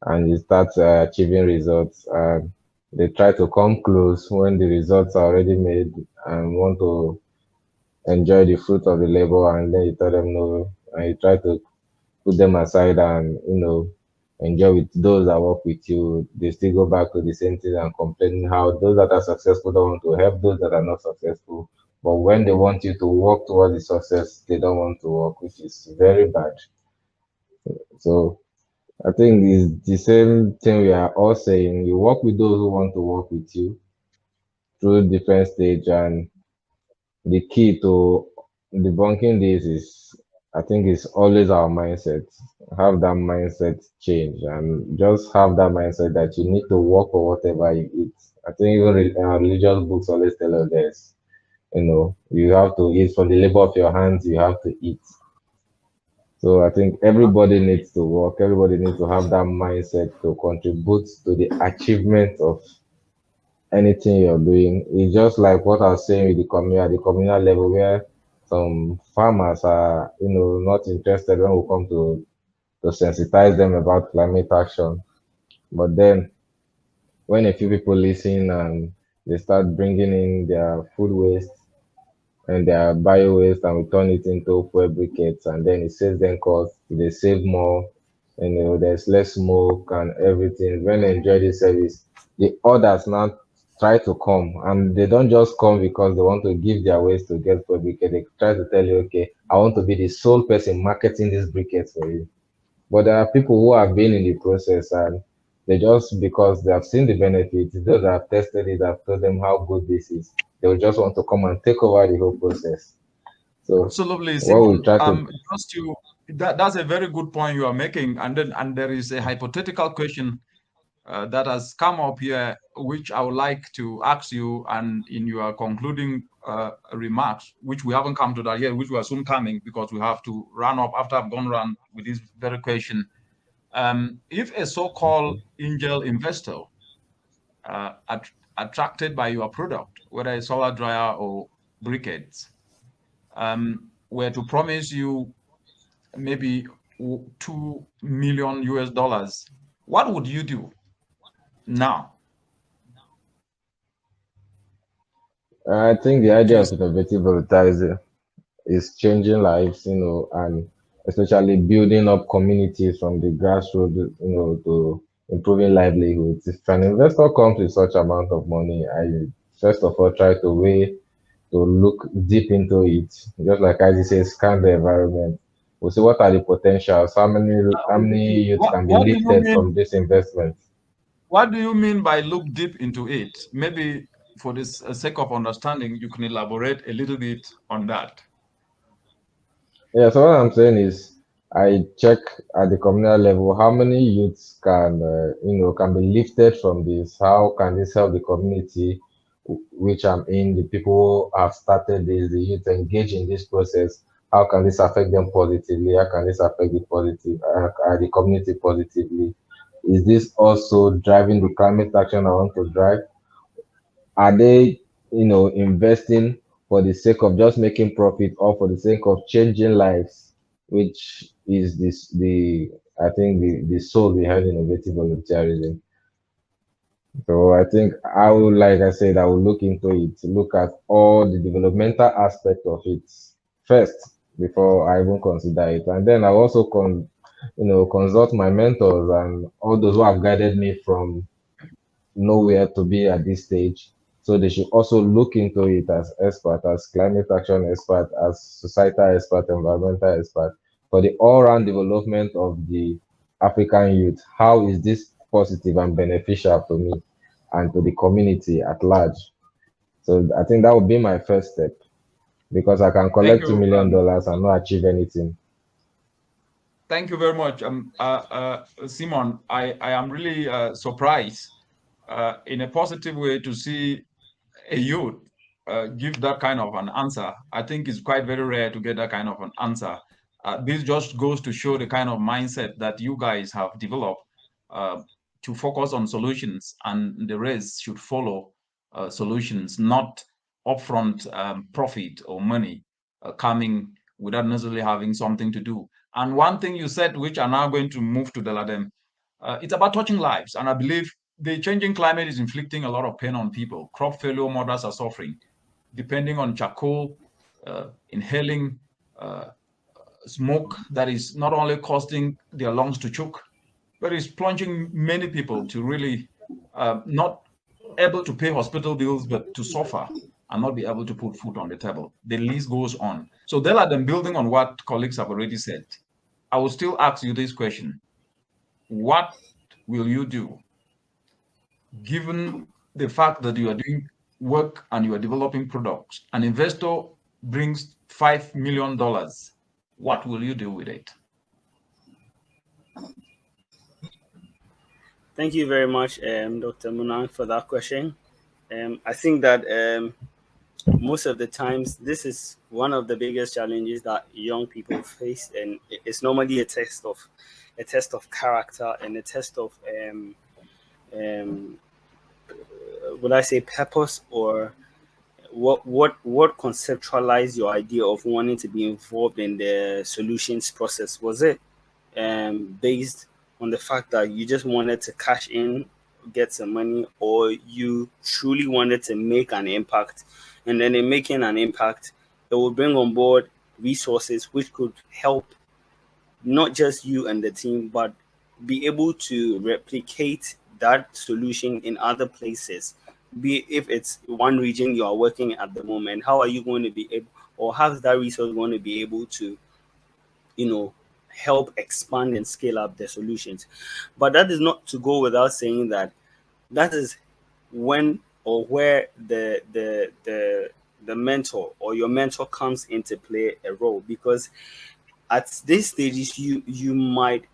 and you start achieving results. And they try to come close when the results are already made and want to enjoy the fruit of the labor, and then you tell them no, and you try to put them aside and enjoy with those that work with you. They still go back to the same thing and complaining how those that are successful don't want to help those that are not successful. But when they want you to work towards the success, they don't want to work, which is very bad. So I think it's the same thing we are all saying. You work with those who want to work with you through different stage, and the key to debunking this is, I think, is always our mindset. Have that mindset change and just have that mindset that you need to work for whatever you eat. I think even religious books always tell us this. You have to eat from the labor of your hands, you have to eat. So I think everybody needs to work, everybody needs to have that mindset to contribute to the achievement of anything you're doing. It's just like what I was saying with at the communal level, where some farmers are, not interested when we come to sensitize them about climate action. But then when a few people listen and they start bringing in their food waste and their bio waste and we turn it into fuel briquettes, and then it saves them cost, they save more, there's less smoke and everything. When they enjoy the service, the others now try to come, and they don't just come because they want to give their waste to get fuel briquette. They try to tell you, okay, I want to be the sole person marketing this briquettes for you. But there are people who have been in the process and they just, because they have seen the benefits, those that have tested it, have told them how good this is, they will just want to come and take over the whole process. So absolutely, what we try to just to that's a very good point you are making, and there is a hypothetical question that has come up here, which I would like to ask you, and in your concluding remarks, which we haven't come to that yet, which we are soon coming because we have to run up after I've gone around with this very question. If a so-called angel investor attracted by your product, whether it's solar dryer or briquettes, were to promise you maybe $2 million US, what would you do now? I think the idea of innovative volunteerism is changing lives, and especially building up communities from the grassroots, to improving livelihoods. If an investor comes with such amount of money, I first of all try to look deep into it. Just like I say, scan the environment. We'll see what are the potentials, how many youths can be lifted from this investment. What do you mean by look deep into it? Maybe for this sake of understanding, you can elaborate a little bit on that. Yeah, so what I'm saying is, I check at the communal level how many youths can be lifted from this. How can this help the community which I'm in? The people who have started this, the youth engage in this process. How can this affect them positively? How can this affect the community positively? Is this also driving the climate action I want to drive? are they, investing for the sake of just making profit or for the sake of changing lives, which is I think the soul behind innovative volunteerism. So I think like I said, I will look into it, look at all the developmental aspect of it first before I even consider it. And then I also consult my mentors and all those who have guided me from nowhere to be at this stage. So they should also look into it as expert, as climate action expert, as societal expert, environmental expert, for the all-round development of the African youth. How is this positive and beneficial to me and to the community at large? So I think that would be my first step, because I can Thank collect $2 you. million and not achieve anything. Thank you very much. Simon, I am really surprised in a positive way to see a youth give that kind of an answer. I think it's quite very rare to get that kind of an answer. This just goes to show the kind of mindset that you guys have developed to focus on solutions, and the rest should follow solutions, not upfront profit or money coming without necessarily having something to do. And one thing you said, which are now going to move to the LADEM, it's about touching lives. And I believe the changing climate is inflicting a lot of pain on people. Crop failure, mothers are suffering, depending on charcoal, inhaling smoke that is not only causing their lungs to choke, but is plunging many people to really not able to pay hospital bills, but to suffer and not be able to put food on the table. The list goes on. So they are then building on what colleagues have already said. I will still ask you this question. What will you do given the fact that you are doing work and you are developing products? An investor brings $5 million. What will you do with it? Thank you very much, Dr. Munang, for that question. I think that most of the times this is one of the biggest challenges that young people face, and it's normally a test of character and a test of would I say purpose, or what conceptualized your idea of wanting to be involved in the solutions process? Was it based on the fact that you just wanted to cash in, get some money, or you truly wanted to make an impact? And then in making an impact, it will bring on board resources which could help not just you and the team, but be able to replicate that solution in other places. Be if it's one region you are working at the moment, how are you going to be able, or how's that resource going to be able to, help expand and scale up the solutions? But that is not to go without saying that that is when or where the mentor or your mentor comes into play a role, because at these stages you might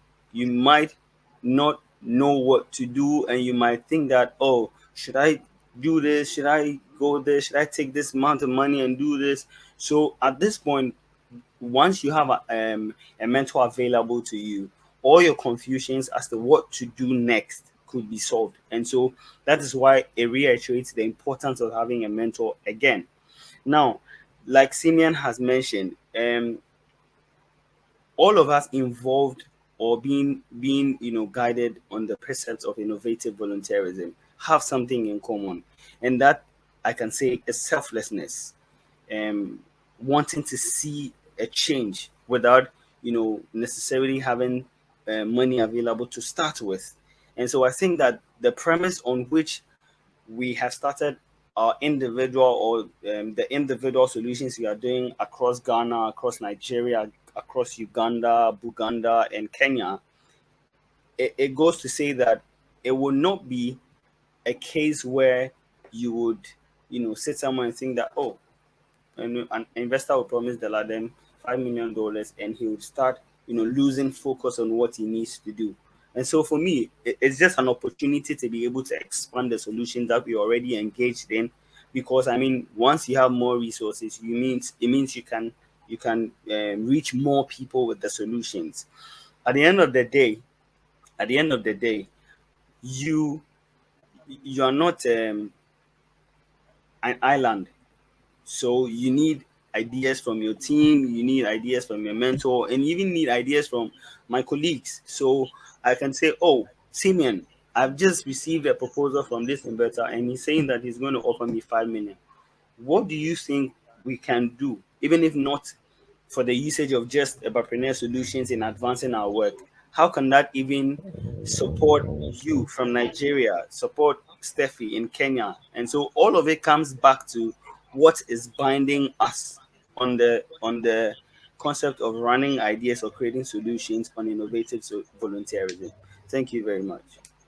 not know what to do, and you might think that, oh, should I do this, should I go there, should I take this amount of money and do this? So at this point, once you have a mentor available to you, all your confusions as to what to do next could be solved. And so that is why it reiterates the importance of having a mentor again. Now, like Simeon has mentioned, all of us involved or being guided on the precepts of innovative volunteerism have something in common, and that I can say is selflessness, wanting to see a change without necessarily having money available to start with. And so I think that the premise on which we have started our individual or the individual solutions we are doing across Ghana, across Nigeria, across Uganda, Buganda, and Kenya, it goes to say that it will not be a case where you would, sit somewhere and think that, oh, an investor will promise the LADEM $5 million, and he would start, losing focus on what he needs to do. And so for me, it's just an opportunity to be able to expand the solutions that we already engaged in, because I mean, once you have more resources, it means you can reach more people with the solutions. At the end of the day, you are not an island. So you need ideas from your team, you need ideas from your mentor, and you even need ideas from my colleagues. So I can say, oh, Simeon, I've just received a proposal from this investor and he's saying that he's going to offer me 5 million. What do you think we can do, even if not for the usage of just entrepreneur solutions in advancing our work? How can that even support you from Nigeria, support Steffi in Kenya? And so all of it comes back to what is binding us on the concept of running ideas or creating solutions on innovative volunteerism. Thank you very much.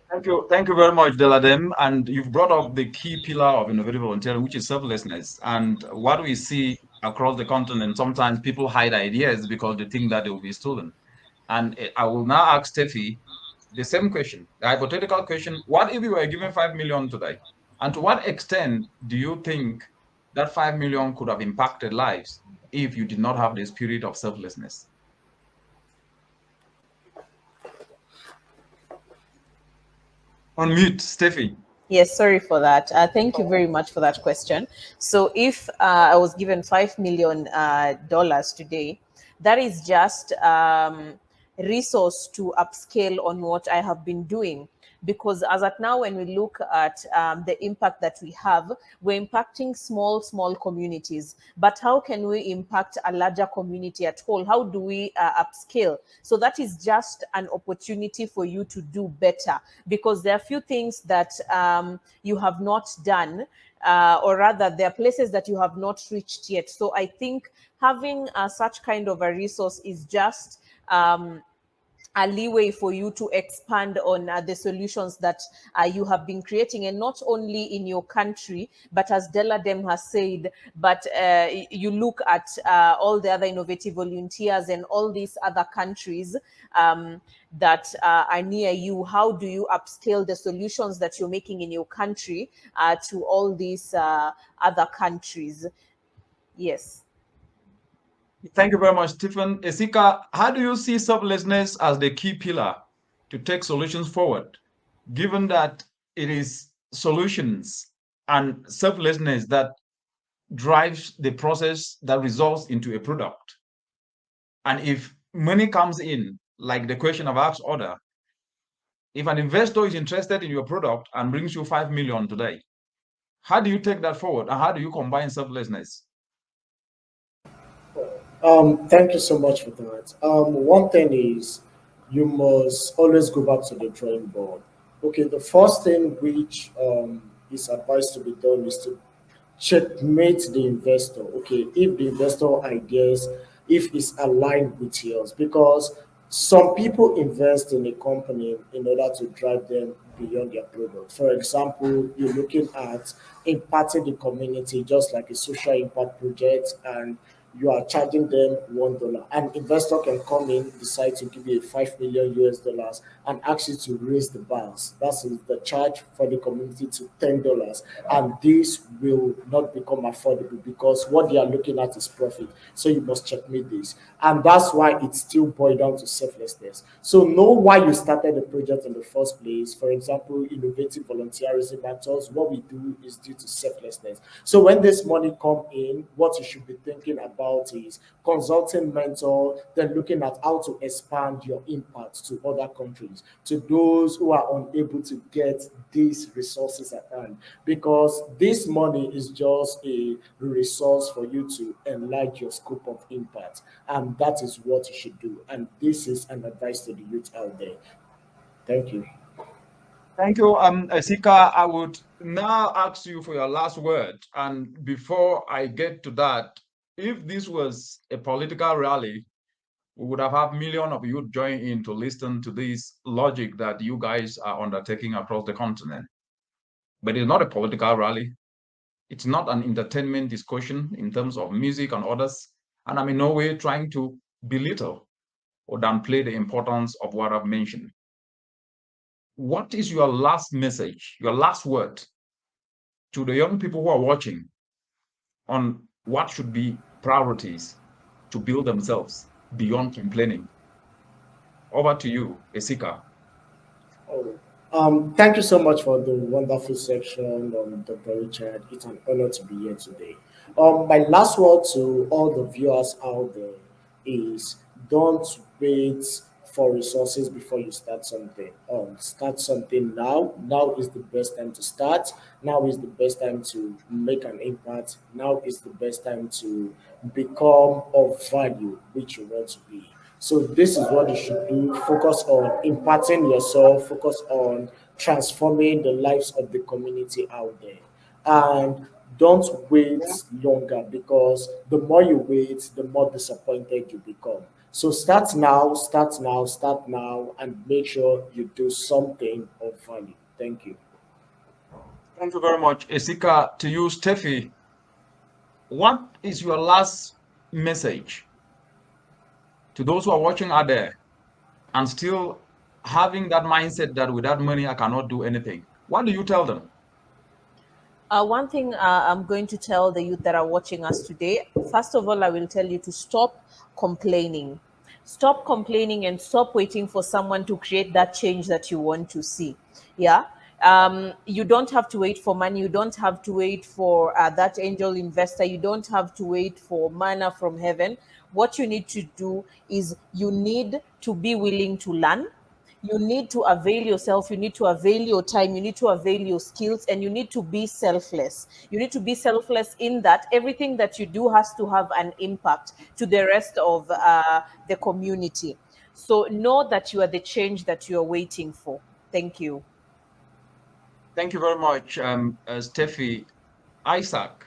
Thank you very much, Deladem. And you've brought up the key pillar of innovative volunteering, which is selflessness. And what we see across the continent, sometimes people hide ideas because they think that they will be stolen. And I will now ask Steffi the same question, the hypothetical question: what if you were given 5 million today? And to what extent do you think that 5 million could have impacted lives if you did not have the spirit of selflessness? Unmute, Steffi. Yes, sorry for that. Thank you very much for that question. So if I was given $5 million today, that is just resource to upscale on what I have been doing. Because as at now, when we look at the impact that we have, we're impacting small communities. But how can we impact a larger community at all? How do we upscale? So that is just an opportunity for you to do better, because there are few things that you have not done, or rather there are places that you have not reached yet. So I think having such kind of a resource is just a leeway for you to expand on the solutions that you have been creating, and not only in your country, but as Deladem has said, but you look at all the other innovative volunteers and all these other countries that are near you. How do you upscale the solutions that you're making in your country to all these other countries? Yes. Thank you very much, Stephen. Esika, how do you see selflessness as the key pillar to take solutions forward, given that it is solutions and selflessness that drives the process that results into a product? And if money comes in, like the question I've asked Oda, if an investor is interested in your product and brings you 5 million today, how do you take that forward, and how do you combine selflessness? Thank you so much for that. One thing is you must always go back to the drawing board. Okay, the first thing which is advised to be done is to checkmate the investor. Okay, if the investor ideas, if it's aligned with yours, because some people invest in a company in order to drive them beyond their product. For example, you're looking at impacting the community just like a social impact project, and you are charging them $1. An investor can come in, decide to give you a 5 million US dollars and ask you to raise the bars. That's the charge for the community to $10. And this will not become affordable because what they are looking at is profit. So you must checkmate this. And that's why it still boils down to selflessness. So know why you started the project in the first place. For example, innovative volunteerism matters. What we do is due to selflessness. So when this money come in, what you should be thinking about is consulting mentor, then looking at how to expand your impact to other countries, to those who are unable to get these resources at hand, because this money is just a resource for you to enlarge your scope of impact, and that is what you should do. And this is an advice to the youth out there. Thank you. Thank you, Esika. I would now ask you for your last word. And before I get to that, if this was a political rally, we would have had millions of youth join in to listen to this logic that you guys are undertaking across the continent. But it's not a political rally. It's not an entertainment discussion in terms of music and others. And I'm in no way trying to belittle or downplay the importance of what I've mentioned. What is your last message, your last word to the young people who are watching on what should be priorities to build themselves beyond complaining? Over to you, Esika. Thank you so much for the wonderful section, Dr. Richard. It's an honor to be here today. My last word to all the viewers out there is don't wait for resources before you start something. Start something now. Now is the best time to start. Now is the best time to make an impact. Now is the best time to become of value, which you want to be. So this is what you should do. Focus on imparting yourself, focus on transforming the lives of the community out there. And don't wait longer because the more you wait, the more disappointed you become. So start now, start now, start now, and make sure you do something of value. Thank you. Thank you very much, Esika. To you, Steffi, what is your last message to those who are watching out there and still having that mindset that without money I cannot do anything? What do you tell them? One thing I'm going to tell the youth that are watching us today, first of all, I will tell you to stop complaining. Stop complaining and stop waiting for someone to create that change that you want to see. Yeah. You don't have to wait for money. You don't have to wait for that angel investor. You don't have to wait for manna from heaven. What you need to do is you need to be willing to learn. You need to avail yourself, you need to avail your time, you need to avail your skills, and you need to be selfless. You need to be selfless in that everything that you do has to have an impact to the rest of the community. So know that you are the change that you are waiting for. Thank you. Thank you very much, Steffi. Isaac,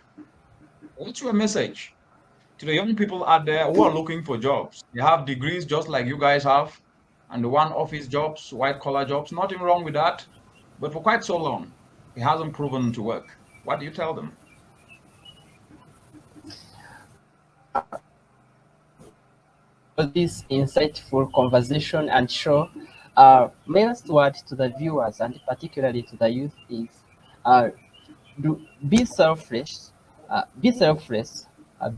what's your message to the young people out there who are looking for jobs? They have degrees just like you guys have, and the one office jobs, white collar jobs, nothing wrong with that. But for quite so long, it hasn't proven to work. What do you tell them? For this insightful conversation and show, my last word to the viewers and particularly to the youth is be selfless,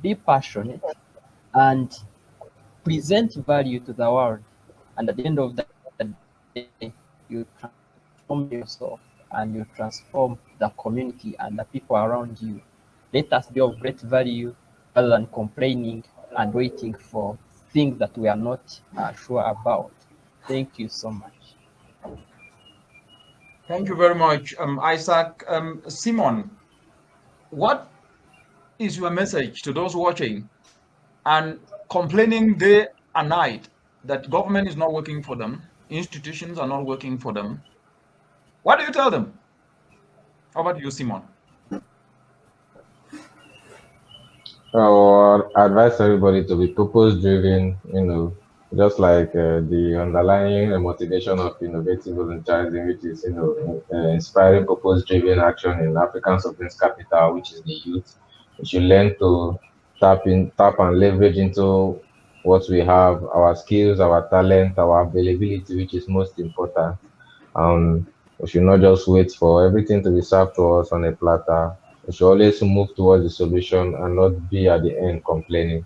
be passionate, and present value to the world. And at the end of the day, you transform yourself and you transform the community and the people around you. Let us be of great value rather than complaining and waiting for things that we are not sure about. Thank you so much. Thank you very much, Isaac. Simon, what is your message to those watching and complaining day and night that government is not working for them, institutions are not working for them? What do you tell them? How about you, Simon? I would advise everybody to be purpose-driven, just like the underlying motivation of innovative volunteerism, which is, inspiring purpose-driven action in African Sovereign's capital, which is the youth. We should learn to tap and leverage into what we have, our skills, our talent, our availability, which is most important. We should not just wait for everything to be served to us on a platter. We should always move towards the solution and not be at the end complaining.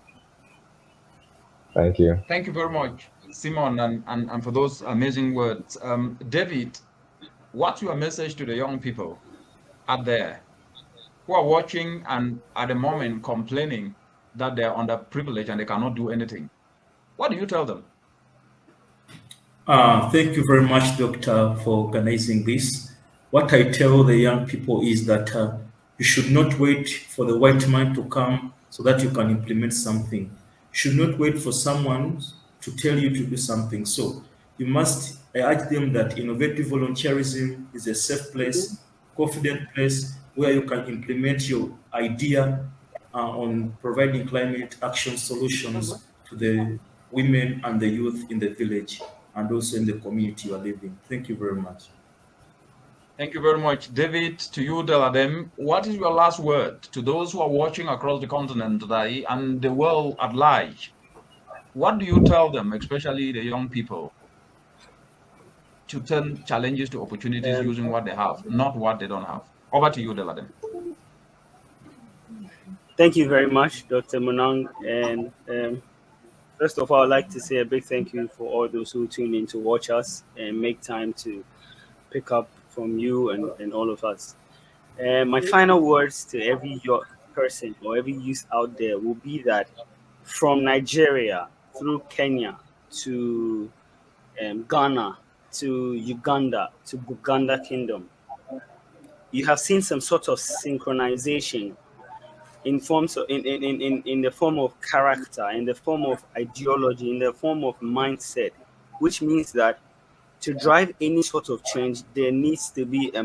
Thank you. Thank you very much, Simon, and for those amazing words. David, what's your message to the young people out there who are watching and at the moment complaining that they're underprivileged and they cannot do anything? What do you tell them? Thank you very much, Doctor, for organizing this. What I tell the young people is that you should not wait for the white man to come so that you can implement something. You should not wait for someone to tell you to do something. So you must, I urge them that innovative volunteerism is a safe place, confident place where you can implement your idea on providing climate action solutions to the women and the youth in the village and also in the community you are living. Thank you very much. Thank you very much. David, to you, Deladem, what is your last word to those who are watching across the continent today and the world at large? What do you tell them, especially the young people, to turn challenges to opportunities using what they have, not what they don't have? Over to you, Deladem. Thank you very much, Dr. Munang. And first of all, I'd like to say a big thank you for all those who tune in to watch us and make time to pick up from you and all of us. My final words to every person or every youth out there will be that from Nigeria through Kenya to Ghana to Uganda to Buganda Kingdom, you have seen some sort of synchronization in forms of, in the form of character, in the form of ideology, in the form of mindset, which means that to drive any sort of change, there needs to be a